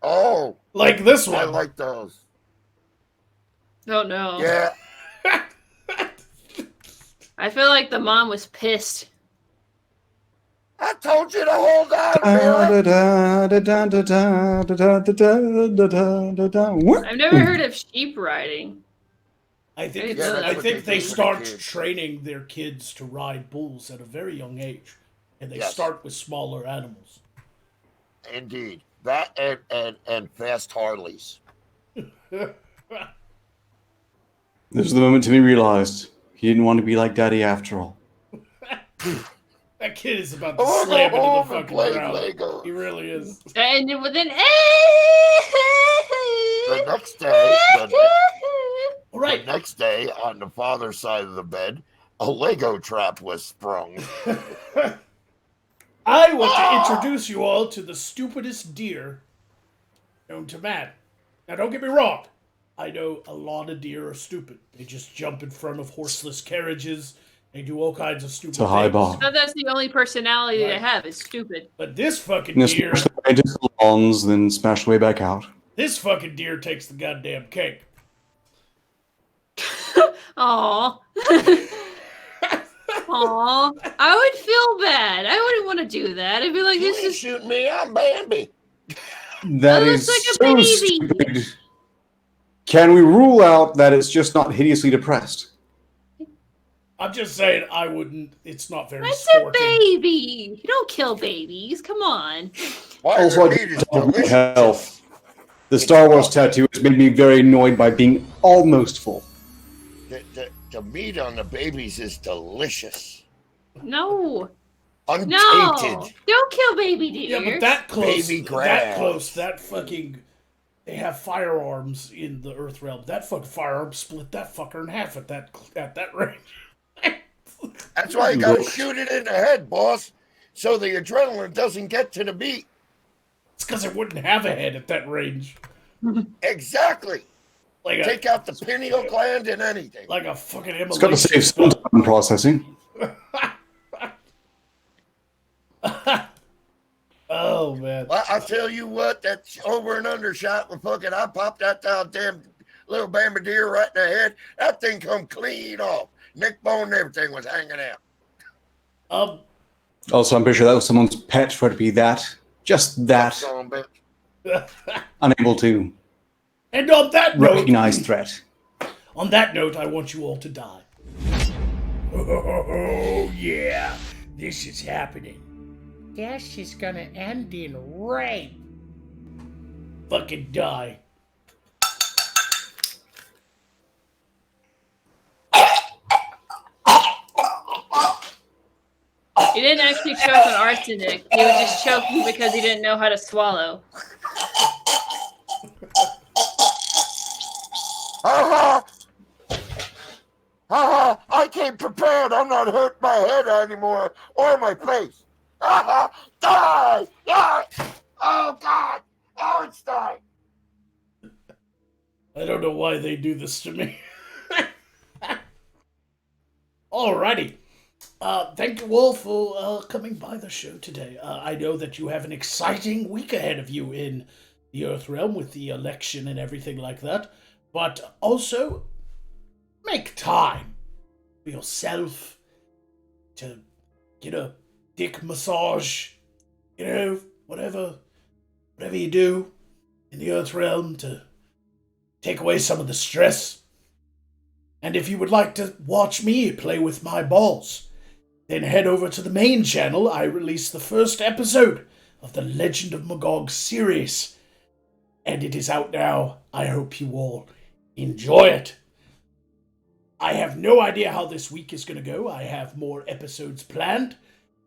Oh, Like this I one. like those. Oh no. Yeah. I feel like the mom was pissed. I told you to hold on, Mira. I've never heard of sheep riding. I think Yeah, it's, that's I what think they they do with start the kids. training their kids to ride bulls at a very young age, and they Yes. start with smaller animals. Indeed. That and fast Harleys. This is the moment Timmy realized he didn't want to be like Daddy after all. That kid is about to Oh, slam go into the home and fucking play ground. Legos. He really is. And then The next day, All the right. next day, on the father's side of the bed, a Lego trap was sprung. I want to introduce you all to the stupidest deer known to man. Now, don't get me wrong. I know a lot of deer are stupid. They just jump in front of horseless carriages. They do all kinds of stupid It's a high things. bar. So that's the only personality Right. they have. Is stupid. But this fucking And deer, smash the way into the lawns, then smash the way back out. this fucking deer takes the goddamn cake. Aw. Aw. I would feel bad. I wouldn't want to do that. I'd be like, You this ain't is shooting me, I'm Bambi. That looks is like a so baby. stupid. Can we rule out that it's just not hideously depressed? I'm just saying, I wouldn't. It's not very that's a sporting. baby. You don't kill babies. Come on. Why Also, your I meat is talk about delicious. health. The Star Wars tattoo has made me very annoyed by being almost full. The meat on the babies is delicious. No. Untainted. No. Don't kill baby deer. Yeah, but that close, Baby that grass. close, that fucking. They have firearms in the Earth realm. That fucking firearm split that fucker in half at that range. That's why you gotta shoot it in the head, boss. So the adrenaline doesn't get to the meat. It's because it wouldn't have a head at that range. Exactly. Like Take out the pineal gland and anything. like a fucking It's got to immolation. save some time processing. Oh man. Well, I tell you what, that's over and undershot with fucking. I popped that damn little bombardier right in the head. That thing come clean off. Neck bone and everything was hanging out. Also, I'm pretty sure that was someone's pet for it to be that. Just that. Son of a bitch. Unable to And on that note, recognize threat. on that note, I want you all to die. Oh yeah, this is happening. This is gonna end in rape. Fucking die. He didn't actually choke on arsenic. He was just choking because he didn't know how to swallow. Ha ha! I came prepared. I'm not hurting my head anymore or my face. Ha ha! Die! Die! Oh God! Oh, it's dying. I don't know why they do this to me. Alrighty. Thank you all for coming by the show today. I know that you have an exciting week ahead of you in the Earth Realm with the election and everything like that. But also, make time for yourself to get a dick massage, whatever you do in the Earth Realm to take away some of the stress. And if you would like to watch me play with my balls, then head over to the main channel. I released the first episode of the Legend of Magog series, and it is out now. I hope you all enjoy it. I have no idea how this week is going to go. I have more episodes planned,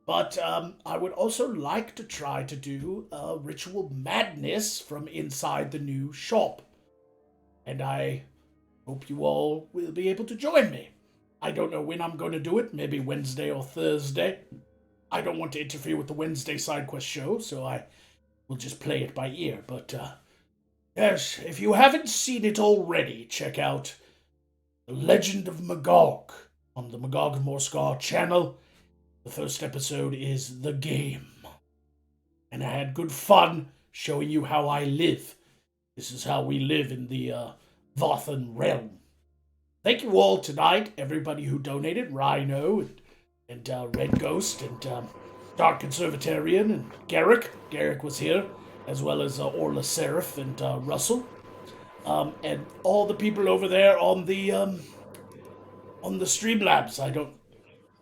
but I would also like to try to do Ritual Madness from inside the new shop, and I hope you all will be able to join me. I don't know when I'm going to do it, maybe Wednesday or Thursday. I don't want to interfere with the Wednesday side quest show, so I will just play it by ear. But, yes, if you haven't seen it already, check out The Legend of Magog on the Magog of Morskar channel. The first episode is The Game. And I had good fun showing you how I live. This is how we live in the Vothan realm. Thank you all tonight, everybody who donated, Rhino and Red Ghost and Dark Conservatarian and Garrick. Garrick was here, as well as Orla Seraph and Russell. And all the people over there on the Streamlabs. I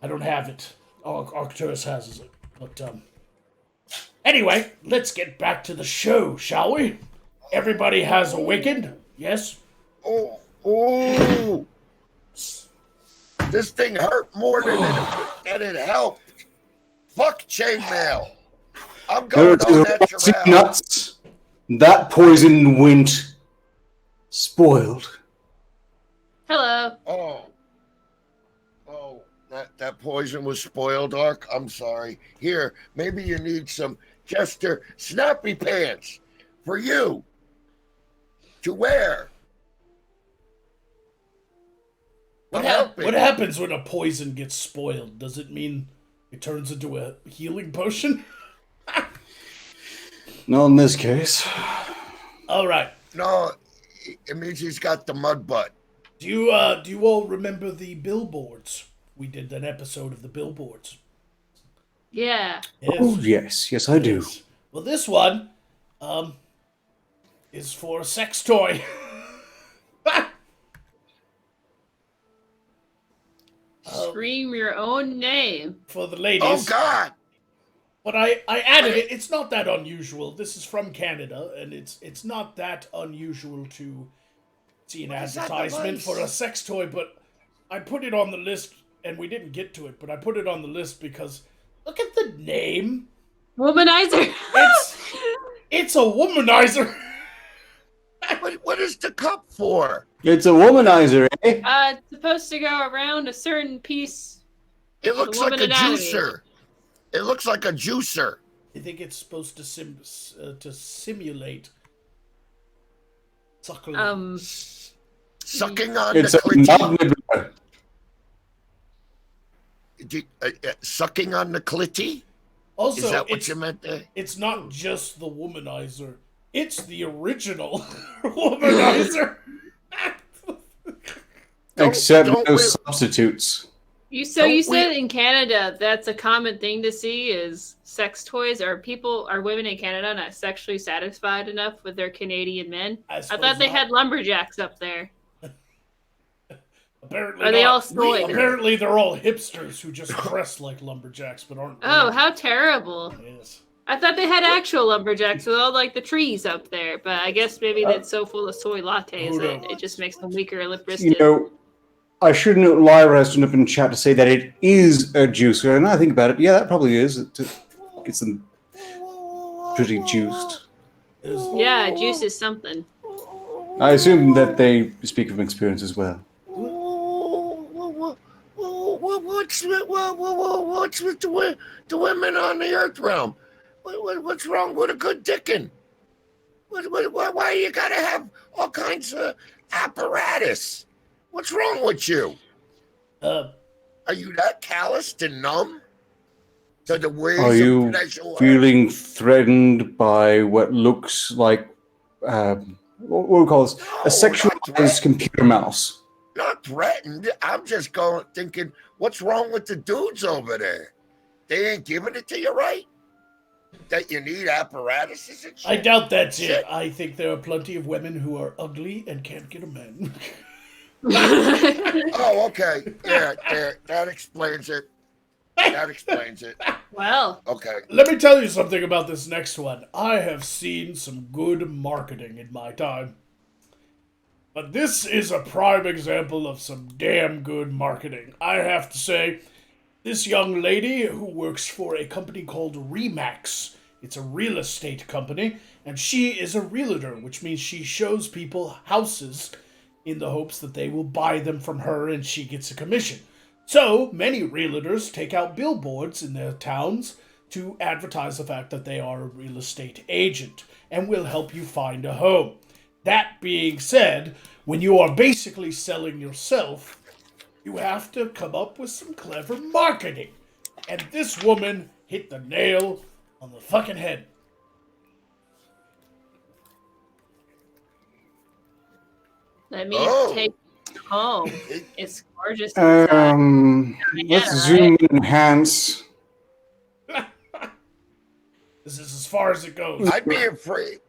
don't have it. Arcturus has it. But anyway, let's get back to the show, shall we? Everybody has awakened, yes? Oh! This thing hurt more than it helped. Fuck chainmail. I'm going on that route. Nuts. That poison went spoiled. Hello. Oh, that poison was spoiled, Ark. I'm sorry. Here, maybe you need some Chester snappy pants for you to wear. What happens when a poison gets spoiled? Does it mean it turns into a healing potion? Not in this case. All right. No, it means he's got the mud butt. Do you all remember the billboards? We did an episode of the billboards. Yeah. Yes. Oh, yes, I do. Well, this one is for a sex toy. Scream your own name. For the ladies. Oh, God! But I added it. It's not that unusual. This is from Canada, and it's not that unusual to see an advertisement for a sex toy, but I put it on the list, and we didn't get to it, but I put it on the list because look at the name. Womanizer. It's a womanizer. What is the cup for? It's a womanizer, eh? It's supposed to go around a certain piece. It looks like a juicer. It looks like a juicer. I think it's supposed to simulate suckling. Sucking on It's the clitty. Sucking on the clitty? Also, is that what you meant there? It's not just the womanizer. It's the original womanizer. Except no substitutes. You said in Canada that's a common thing to see is sex toys. Are women in Canada not sexually satisfied enough with their Canadian men? I thought they had lumberjacks up there. Apparently are they all soy? Apparently they're all hipsters who just dress like lumberjacks but aren't. Oh, how terrible! Yes. I thought they had actual lumberjacks with all like the trees up there, but I guess maybe that's so full of soy lattes that it just makes them weaker and lip-wristed. You know, I should note Lyra stood up in chat to say that it is a juicer, and I think about it, yeah, that probably is. It gets them pretty juiced. Yeah, juice is something. I assume that they speak from experience as well. What's with the women on the Earth realm? What's wrong with a good dickin'? Why you gotta have all kinds of apparatus? What's wrong with you? Are you that calloused and numb to the ways Are you of pleasure? feeling threatened by what looks like, what we call this, a sexualized computer mouse? Not threatened. I'm just thinking, what's wrong with the dudes over there? They ain't giving it to you right? That you need apparatuses and shit? I doubt that's it. I think there are plenty of women who are ugly and can't get a man. Oh, okay. Yeah, that explains it. That explains it. Well, Okay. Let me tell you something about this next one. I have seen some good marketing in my time. But this is a prime example of some damn good marketing. I have to say, this young lady who works for a company called Remax. It's a real estate company, and she is a realtor, which means she shows people houses in the hopes that they will buy them from her and she gets a commission. So, many realtors take out billboards in their towns to advertise the fact that they are a real estate agent and will help you find a home. That being said, when you are basically selling yourself, you have to come up with some clever marketing. And this woman hit the nail on the fucking head. let me take you home. It's gorgeous. Let's zoom and enhance. This is as far as it goes. I'd be afraid.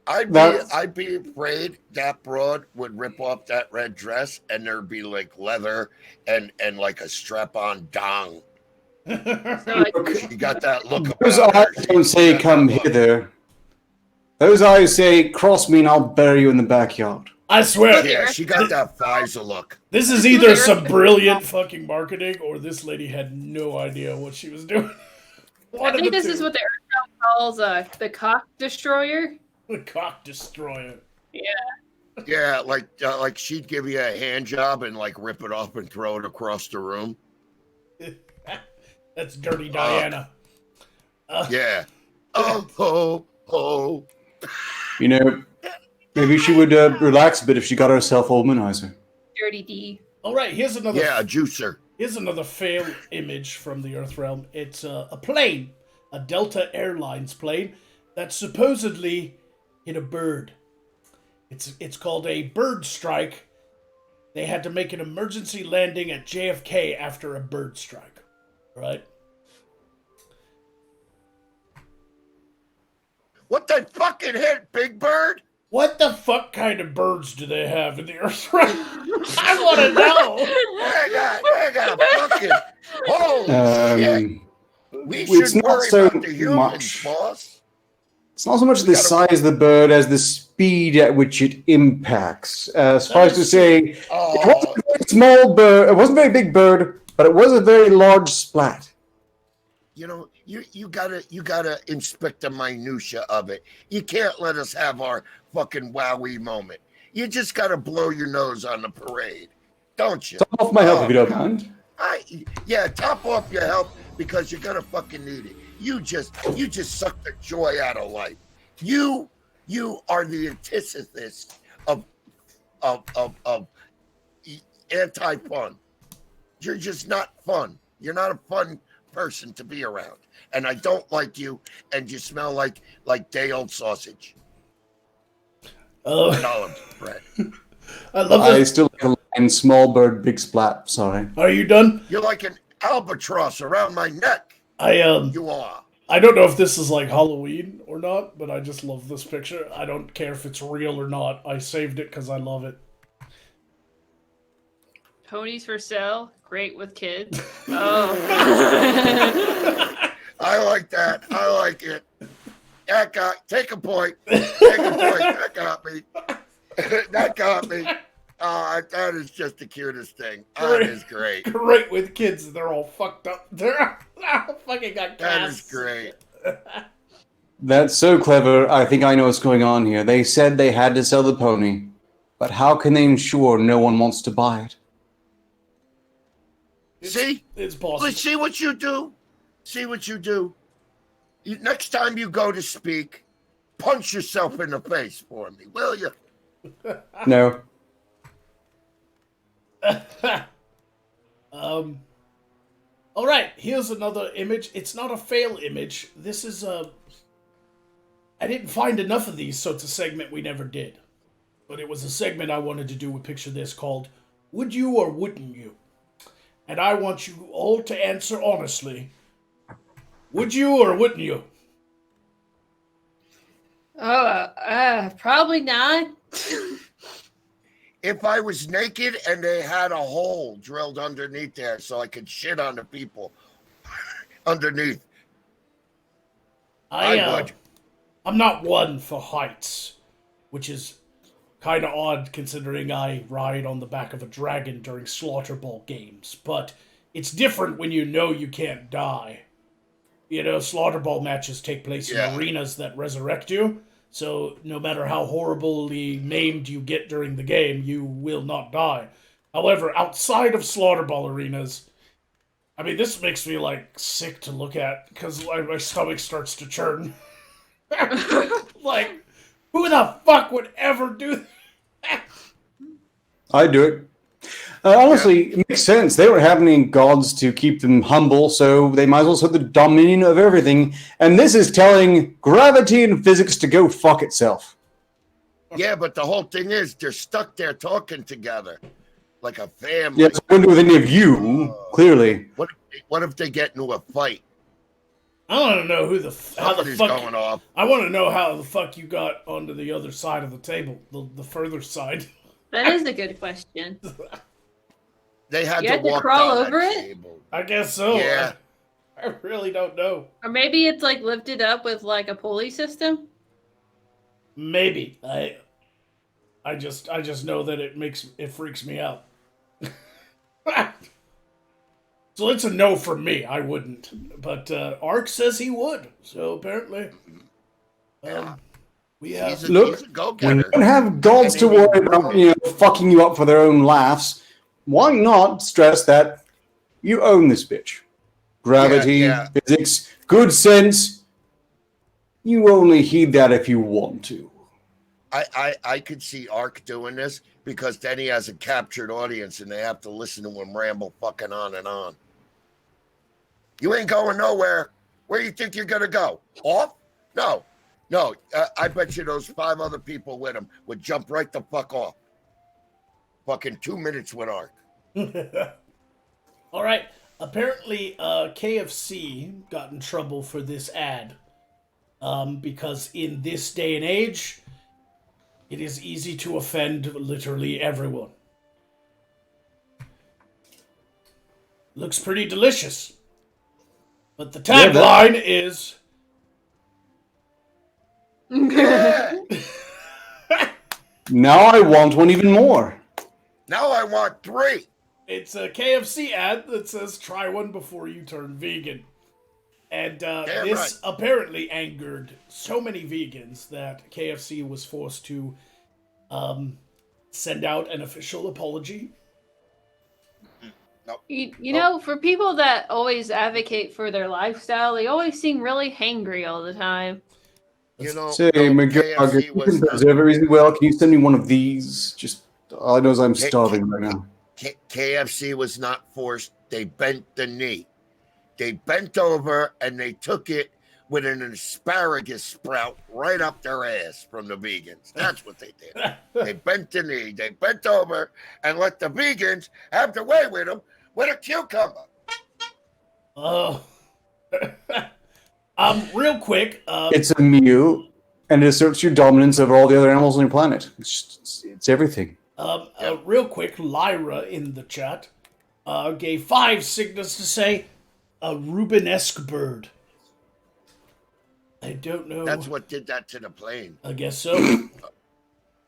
I'd be afraid that broad would rip off that red dress and there'd be like leather and like a strap-on dong. She got that look. Those eyes don't say come hither. Those eyes say cross me and I'll bury you in the backyard. I swear. Yeah, she got that Pfizer look. This is either some brilliant fucking marketing or this lady had no idea what she was doing. I think this is what the Earth calls the cock destroyer. The cock destroyer. Yeah. Yeah, like she'd give you a hand job and like rip it off and throw it across the room. That's Dirty Diana. Yeah. Oh. You know, maybe she would relax a bit if she got herself a womanizer. Dirty D. All right, here's another. Yeah, a juicer. Here's another fail image from the Earth realm. It's a plane, a Delta Airlines plane that supposedly hit a bird. It's called a bird strike. They had to make an emergency landing at JFK after a bird strike. Right? What the fucking hit, Big Bird? What the fuck kind of birds do they have in the Earth realm? I want to know. I got fucking. Holy shit. We it's should not worry so about the humans, much. boss. It's not so much the size of the bird as the speed at which it impacts. Suffice to say, it wasn't a very small bird. It wasn't a very big bird, but it was a very large splat. You know, you gotta inspect the minutia of it. You can't let us have our fucking wowie moment. You just gotta blow your nose on the parade, don't you? Top off my help if you don't mind. Top off your help because you're gonna fucking need it. You just suck the joy out of life. You are the antithesis of anti-fun. You're just not fun. You're not a fun person to be around, and I don't like you. And you smell like day old sausage. Oh, And olive bread. I love I this. still like a line, small bird, big splat. Sorry. Are you done? You're like an albatross around my neck. You are. I don't know if this is like Halloween or not, but I just love this picture. I don't care if it's real or not. I saved it because I love it. Ponies for sale. Great with kids. Oh. I like that. I like it. Take a point. Take a point. That got me. That got me. That is just the cutest thing. That is great. Great with kids. They're all fucked up. They're all fucking got casts. That is great. That's so clever. I think I know what's going on here. They said they had to sell the pony, but how can they ensure no one wants to buy it? See? It's possible. See what you do? See what you do? Next time you go to speak, punch yourself in the face for me, will you? No. All right, here's another image. It's not a fail image. This is a... I didn't find enough of these, so it's a segment we never did. But it was a segment I wanted to do with Picture This called Would You or Wouldn't You? And I want you all to answer honestly. Would you or wouldn't you? Probably not. If I was naked and they had a hole drilled underneath there so I could shit on the people underneath, I would. I'm not one for heights, which is kind of odd considering I ride on the back of a dragon during Slaughter Ball games. But it's different when you know you can't die. You know, Slaughter Ball matches take place in arenas that resurrect you. So no matter how horribly maimed you get during the game, you will not die. However, outside of Slaughter Ball arenas, I mean, this makes me, like, sick to look at, because my stomach starts to churn. Like, who the fuck would ever do that? I'd do it. Honestly, it makes sense. They don't have any gods to keep them humble, so they might as well have the dominion of everything. And this is telling gravity and physics to go fuck itself. Yeah, but the whole thing is they're stuck there talking together like a family. Yes, I wouldn't do with any of you, clearly. What if they get into a fight? I want to know how the fuck going off. I want to know how the fuck you got onto the other side of the table, the further side. That is a good question. They had You to had to walk crawl down over that it? table. I guess so. Yeah. I really don't know. Or maybe it's like lifted up with like a pulley system. Maybe. I just know that it freaks me out. So it's a no from me. I wouldn't. But Ark says he would. So apparently, we have. He's a When you go-getter. don't have gods to worry about, fucking you up for their own laughs, why not stress that you own this bitch? Gravity, physics, good sense. You only heed that if you want to. I could see Ark doing this because then he has a captured audience and they have to listen to him ramble fucking on and on. You ain't going nowhere. Where you think you're going to go? Off? No. I bet you those 5 other people with him would jump right the fuck off. Fucking 2 minutes with Ark. All right. Apparently, KFC got in trouble for this ad because in this day and age, it is easy to offend literally everyone. Looks pretty delicious. But the tagline is... Now I want one even more. Now I want 3. It's a KFC ad that says, try one before you turn vegan. And this apparently angered so many vegans that KFC was forced to send out an official apology. You know, for people that always advocate for their lifestyle, they always seem really hangry all the time. You know, Say, Magog, you can preserve it really well. Can you send me one of these? Just all I know is I'm starving right now. KFC was not forced. They bent the knee. They bent over and they took it with an asparagus sprout right up their ass from the vegans. That's what they did. They bent the knee. They bent over and let the vegans have their way with them with a cucumber. Oh. Real quick. It's a meal, and it asserts your dominance over all the other animals on your planet. It's everything. Real quick, Lyra in the chat gave 5 signals to say a Rubenesque bird. I don't know. That's what did that to the plane. I guess so.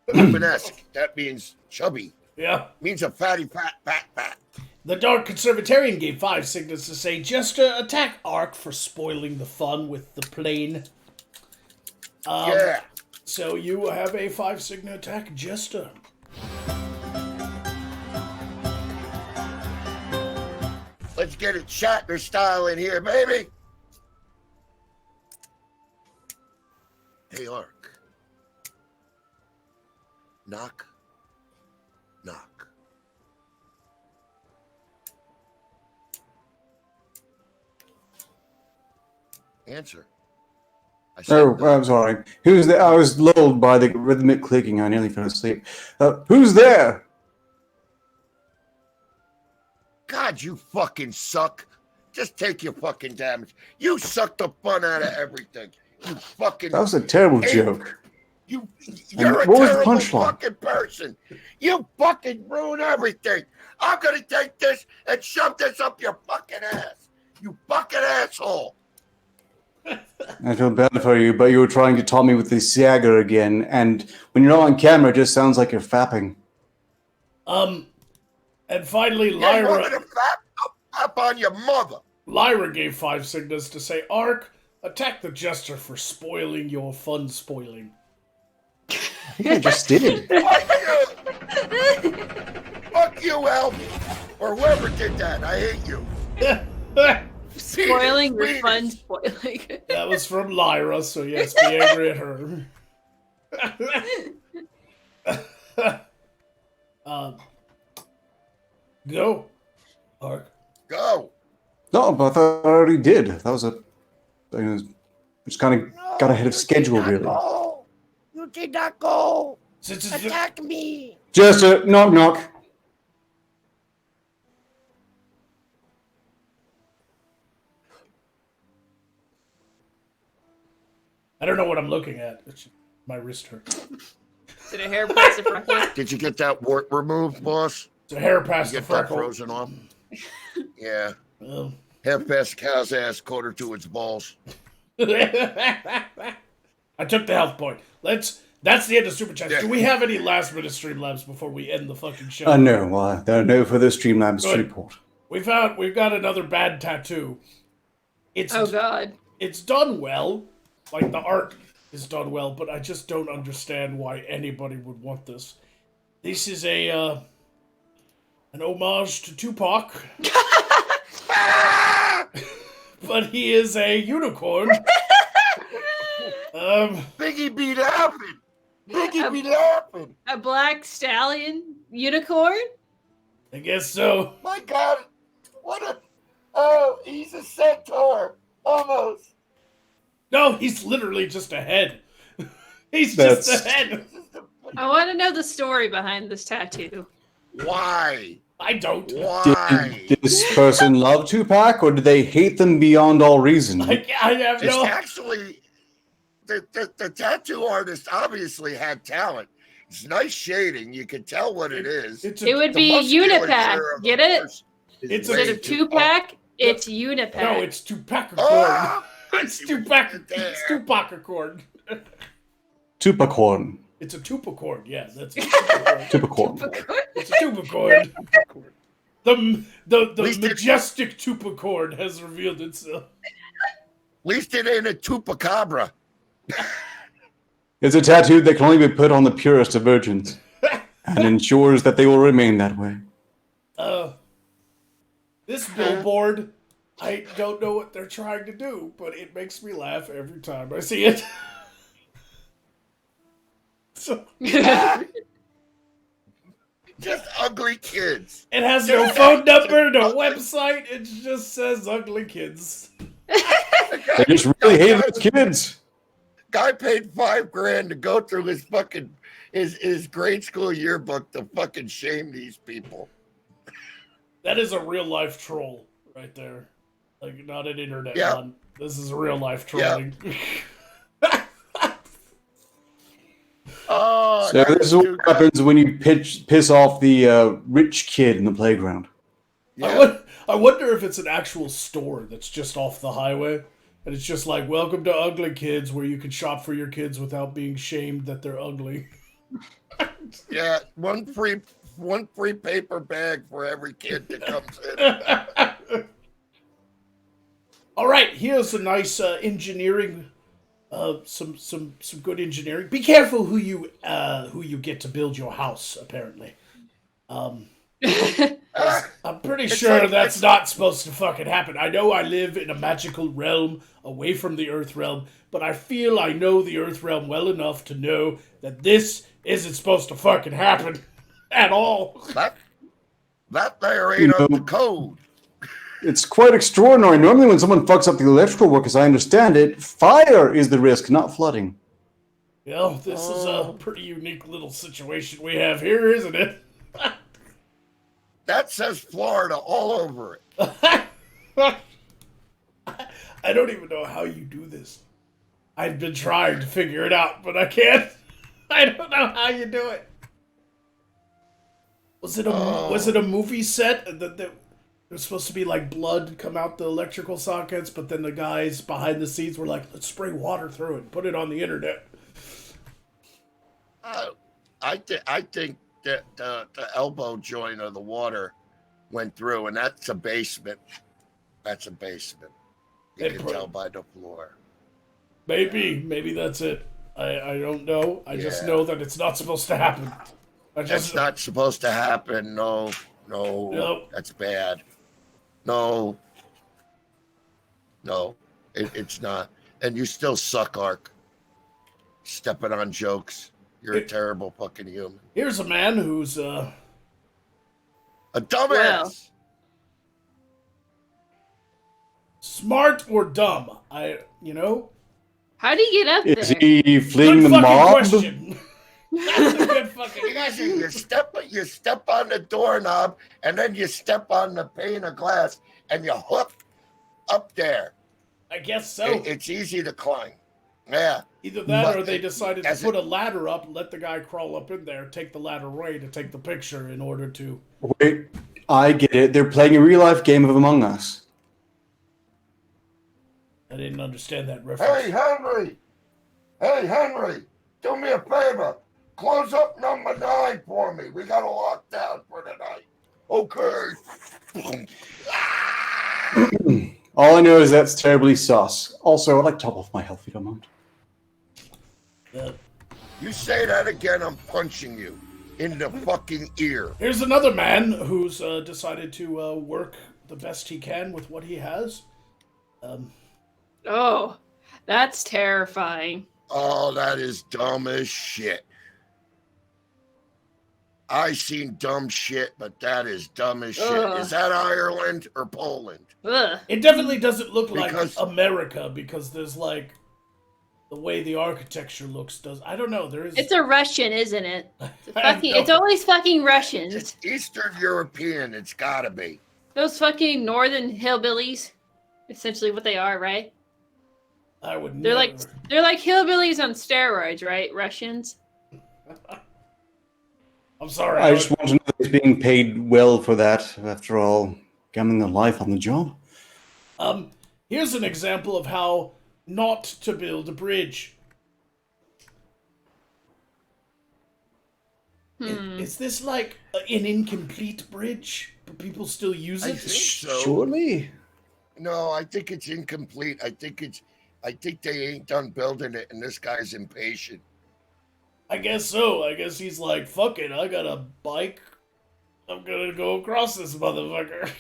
Rubenesque. That means chubby. Yeah. Means a fatty, fat. The Dark Conservatarian gave 5 signals to say just attack Ark for spoiling the fun with the plane. So you have a 5 signal attack, Jester. Let's get it Shatner style in here, baby. Hey, Ark. Knock. Knock. Answer. I said Oh, I'm sorry. Who's there? I was lulled by the rhythmic clicking. I nearly fell asleep. Who's there? God, you fucking suck. Just take your fucking damage. You suck the fun out of everything. You fucking. That was a terrible joke. You're a what was the terrible punchline? fucking person. You fucking ruin everything. I'm gonna take this and shove this up your fucking ass. You fucking asshole. I feel bad for you, but you were trying to taunt me with the Siaga again, and when you're not on camera, it just sounds like you're fapping. And finally, Yeah, you want Lyra. me to fap on your mother. Lyra gave 5 signals to say, Ark, attack the jester for spoiling your fun spoiling. I just did. Fuck you, Elm. Or whoever did that. I hate you. Spoiling your Penis. fun spoiling. That was from Lyra, so yes, be angry at her. Go, Ark. Go. No, but I thought I already did. That was just kind of got ahead of schedule, You did really. not go. You did not go. Since it's Attack me. Just a knock knock. I don't know what I'm looking at. My wrist hurts. Is it a hair past the freckle? Did you get that wart removed, boss? It's a hair Did past you the get that freckle. frozen off? Yeah. Well. Half past the cow's ass, quarter to its balls. I took the health point. That's the end of Super Chats. Yeah. Do we have any last minute Streamlabs before we end the fucking show? No, there are no further Streamlabs to Good. report. We've got another bad tattoo. It's Oh god. It's done well. Like the art is done well, but I just don't understand why anybody would want this. This is an homage to Tupac. But he is a unicorn. Biggie be laughing. Biggie be laughing. A black stallion unicorn? I guess so. My God. What a... Oh, he's a centaur. Almost. No, he's literally just a head. He's That's- just a head. I want to know the story behind this tattoo. Why? I don't. Why? Did this person love Tupac, or did they hate them beyond all reason? I have It's no. actually... The tattoo artist obviously had talent. It's nice shading. You can tell what it is. It's It would The be musculature Unipack. of Get the it? horse is It's way Instead of too- two-pack, it's Unipack. No, it's Tupac Oh, accord. I It's see what you Tupac. did there. It's Tupac accord. Tupacorn. It's a tupacord. Yeah, that's a tupacord. Tupacorn. It's a tupacord. The least it- majestic tupacord has revealed itself. At least it ain't a Tupacabra. It's a tattoo that can only be put on the purest of virgins, and ensures that they will remain that way. This billboard, I don't know what they're trying to do, but it makes me laugh every time I see it. So, Just ugly kids. it has no phone number, no website. It just says ugly kids. They just really hate those kids. Guy paid $5,000 to go through his fucking his grade school yearbook to fucking shame these people. That is a real life troll right there. Like, not an internet Yeah. one. This is real life trolling. Oh, So this is what dude, happens when you piss off the rich kid in the playground. yeah. I wonder if it's an actual store that's just off the highway. And it's just like, welcome to Ugly Kids, where you can shop for your kids without being shamed that they're ugly. Yeah, one free paper bag for every kid that comes in. All right, here's a nice engineering, some good engineering. Be careful who you get to build your house. Apparently, I'm pretty sure like- that's it's- not supposed to fucking happen. I know I live in a magical realm away from the Earth realm, but I feel I know the Earth realm well enough to know that this isn't supposed to fucking happen at all. That there ain't up the code. It's quite extraordinary. Normally when someone fucks up the electrical work, as I understand it, fire is the risk, not flooding. Well, this is a pretty unique little situation we have here, isn't it? That says Florida all over it. I don't even know how you do this. I've been trying to figure it out, but I can't. I don't know how you do it. Was it a movie set that there was supposed to be like blood come out the electrical sockets, but then the guys behind the scenes were like, let's spray water through it and put it on the internet. I think that the elbow joint of the water went through, and that's a basement. That's a basement. You can tell by the floor. Maybe that's it. I don't know. I just know that it's not supposed to happen. That's not supposed to happen. No, that's bad. No, it's not. And you still suck, Ark. Stepping on jokes. You're a terrible fucking human. Here's a man who's a dumbass. Well. Smart or dumb? How do you get up Is there? he fleeing the Good fucking mob? question. That's a good fucking question. You step on the doorknob, and then you step on the pane of glass, and you hook up there. I guess so. It's easy to climb. Yeah. Either that or they decided to put a ladder up, let the guy crawl up in there, take the ladder away to take the picture in order to... Wait, I get it. They're playing a real-life game of Among Us. I didn't understand that reference. Hey, Henry, do me a favor. Close up number 9 for me. We got to lock down for tonight. Okay. All I know is that's terribly sus. Also, I'd like to top off my health if you don't mind. You say that again, I'm punching you in the fucking ear. Here's another man who's decided to work the best he can with what he has. Oh, that's terrifying. Oh, that is dumb as shit. I seen dumb shit, but that is dumb as shit. Ugh. Is that Ireland or Poland? Ugh. It definitely doesn't look like Because- America because there's like the way the architecture looks does. I don't know. There is. It's a Russian, isn't it? I know. It's always fucking Russians. It's Eastern European. It's gotta be. Those fucking northern hillbillies. Essentially what they are, right? I would. They're never. like hillbillies on steroids, right? Russians. I'm sorry. I just want to know that he's being paid well for that. After all, gambling their life on the job. Here's an example of how not to build a bridge. Is this like an incomplete bridge, but people still use I it? think so. Surely. No, I think it's incomplete. I think they ain't done building it, and this guy's impatient. I guess so. I guess he's like, fuck it, I got a bike. I'm gonna go across this motherfucker.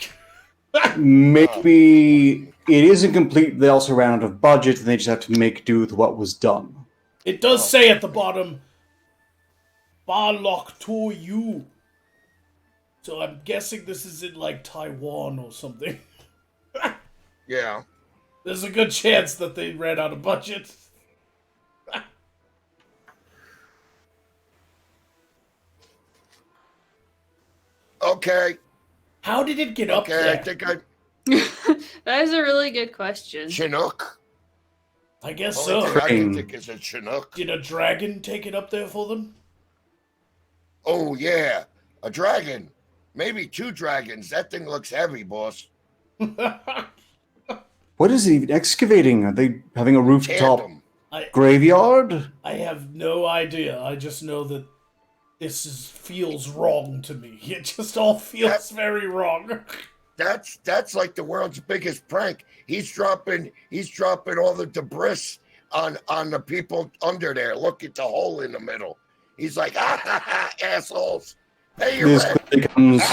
Maybe it isn't complete. They also ran out of budget, and they just have to make do with what was done. It does say at the bottom, Balok to you. So I'm guessing this is in like Taiwan or something. Yeah. There's a good chance that they ran out of budget. Okay. How did it get up Okay, there? I think I That is a really good question. Chinook. I guess Only so. thing I can think is a Chinook. Did a dragon take it up there for them? Oh yeah, a dragon. Maybe 2 dragons. That thing looks heavy, boss. What is it even excavating? Are they having a rooftop Tandem. graveyard? I have no idea. I just know that feels wrong to me. It just all feels very wrong. That's like the world's biggest prank. He's dropping all the debris on the people under there. Look at the hole in the middle. He's like, assholes. Pay your This rent. clearly comes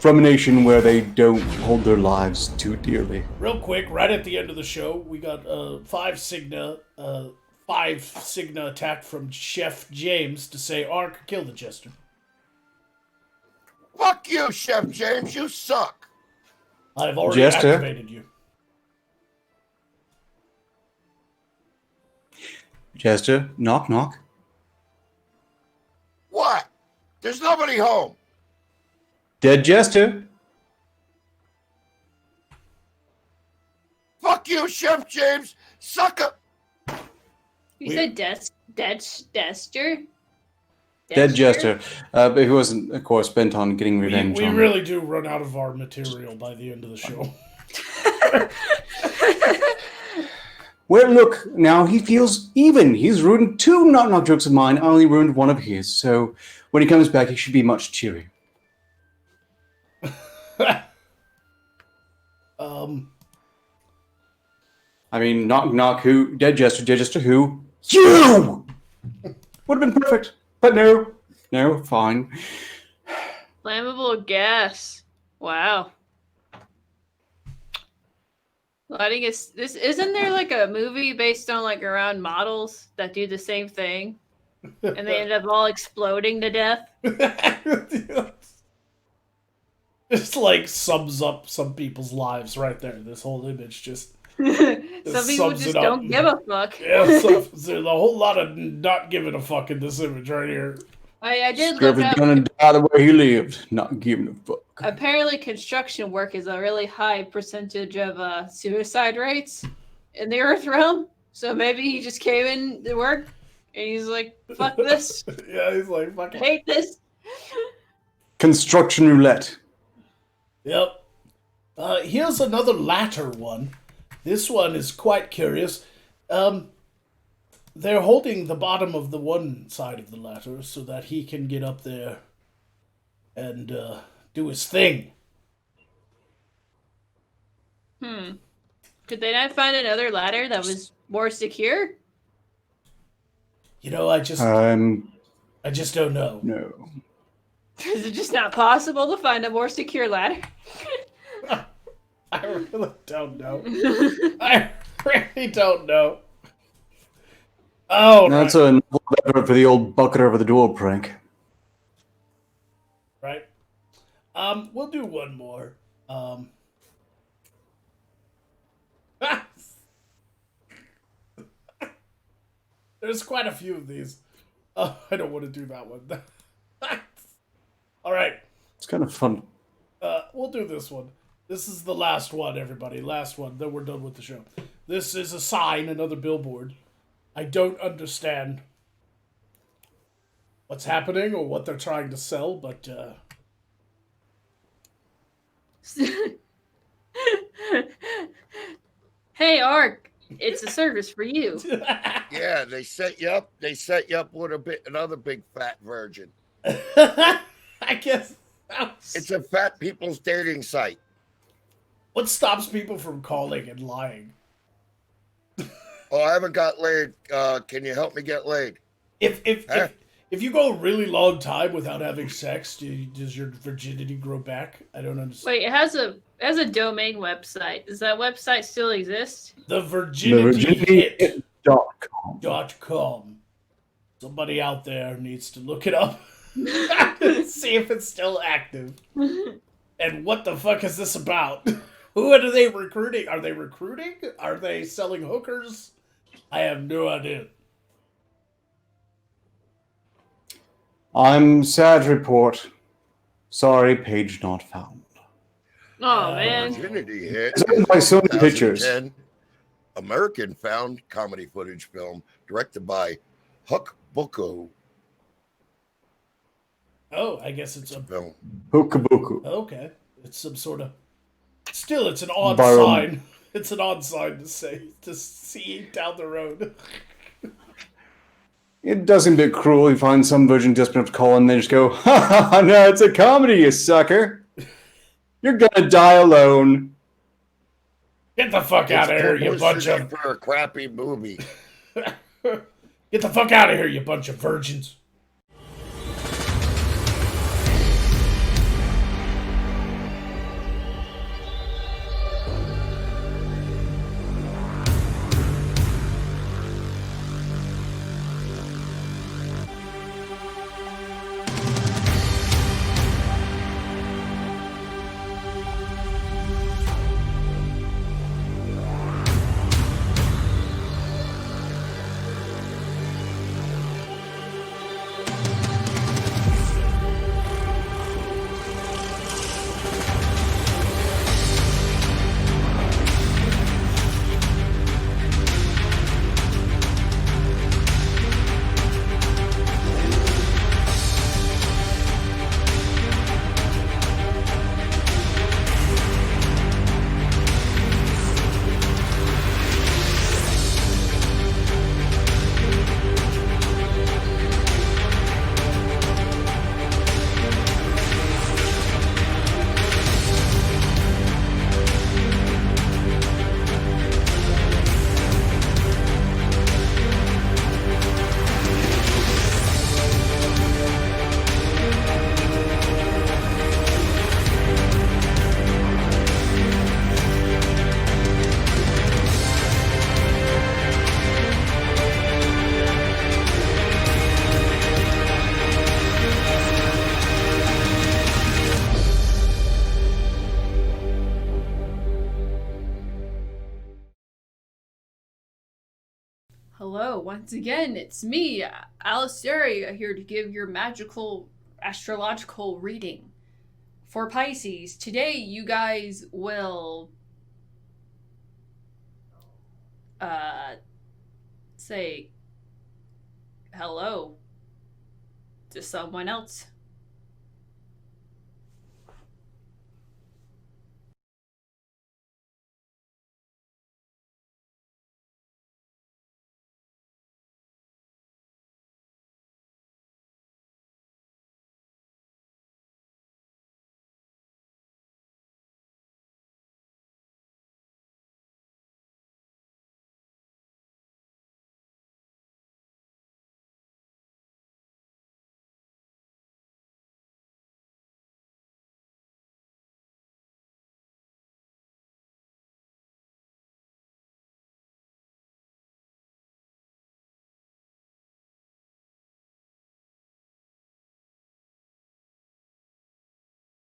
from a nation where they don't hold their lives too dearly. Real quick, right at the end of the show, we got 5 Cigna attack from Chef James to say, Ark, kill the jester. Fuck you, Chef James. You suck. I've already Jester? activated you. Jester, knock, knock. What? There's nobody home. Dead Jester. Fuck you, Chef James. Sucker. You said Dester? Dead Jester. But he wasn't, of course, bent on getting revenge We on really do run out of our material by the end of the show. Well, look, now he feels even. He's ruined 2 knock-knock jokes of mine. I only ruined 1 of his. So when he comes back, he should be much cheerier. I mean, knock, knock, who? Dead Jester, who? You! Would have been perfect. But no, fine. Flammable gas. Wow. Lighting is this isn't there like a movie based on like around models that do the same thing and they end up all exploding to death? Just like sums up some people's lives right there. This whole image just Some people sums just it up. don't give a fuck. Yeah, there's a whole lot of not giving a fuck in this image right here. I did Scriff look is up. gonna die the way he lived, not giving a fuck. Apparently, construction work is a really high percentage of suicide rates in the Earth realm. So maybe he just came in to work and he's like, "Fuck this! Yeah, he's like, fuck I it. hate this." Construction roulette. Yep. Here's another latter one. This one is quite curious. They're holding the bottom of the one side of the ladder so that he can get up there and do his thing. Could they not find another ladder that was more secure? You know, I just don't know. No. Is it just not possible to find a more secure ladder? I really don't know. I really don't know. Oh, That's right. a for the old bucket over the door prank. Right. We'll do one more. There's quite a few of these. Oh, I don't want to do that one. All right. It's kind of fun. We'll do this one. This is the last one, everybody. Last one. Then we're done with the show. This is a sign, another billboard. I don't understand what's happening or what they're trying to sell, but Hey, Ark, it's a service for you. Yeah, they set you up. They set you up with another big fat virgin. I guess It's a fat people's dating site. what stops people from calling and lying? Oh, I haven't got laid. Can you help me get laid? If Huh? if you go a really long time without having sex, does your virginity grow back? I don't understand. Wait, it has a domain website. Does that website still exist? The virginityhit.com. TheVirginityHit.com. Somebody out there needs to look it up. See if it's still active. And what the fuck is this about? Who are they recruiting? Are they recruiting? Are they selling hookers? I have no idea. I'm sad to report. Sorry, page not found. Oh man. Virginity hit. It's written by Sony Pictures. 2010 American found comedy footage film directed by Huck Bucko. Oh, I guess it's a Film. Hookabuku. okay. It's some sort of. Still, it's an odd Byron. sign. It's an odd sign to see down the road. It does seem a bit cruel. You find some virgin desperate enough to call in, and they just go, "Ha ha ha! No, it's a comedy, you sucker. You're gonna die alone." Get the fuck out of here, you bunch publicity of. for a crappy movie. Get the fuck out of here, you bunch of virgins. Hello, once again, it's me, Alistaria, here to give your magical astrological reading. For Pisces, today you guys will say hello to someone else.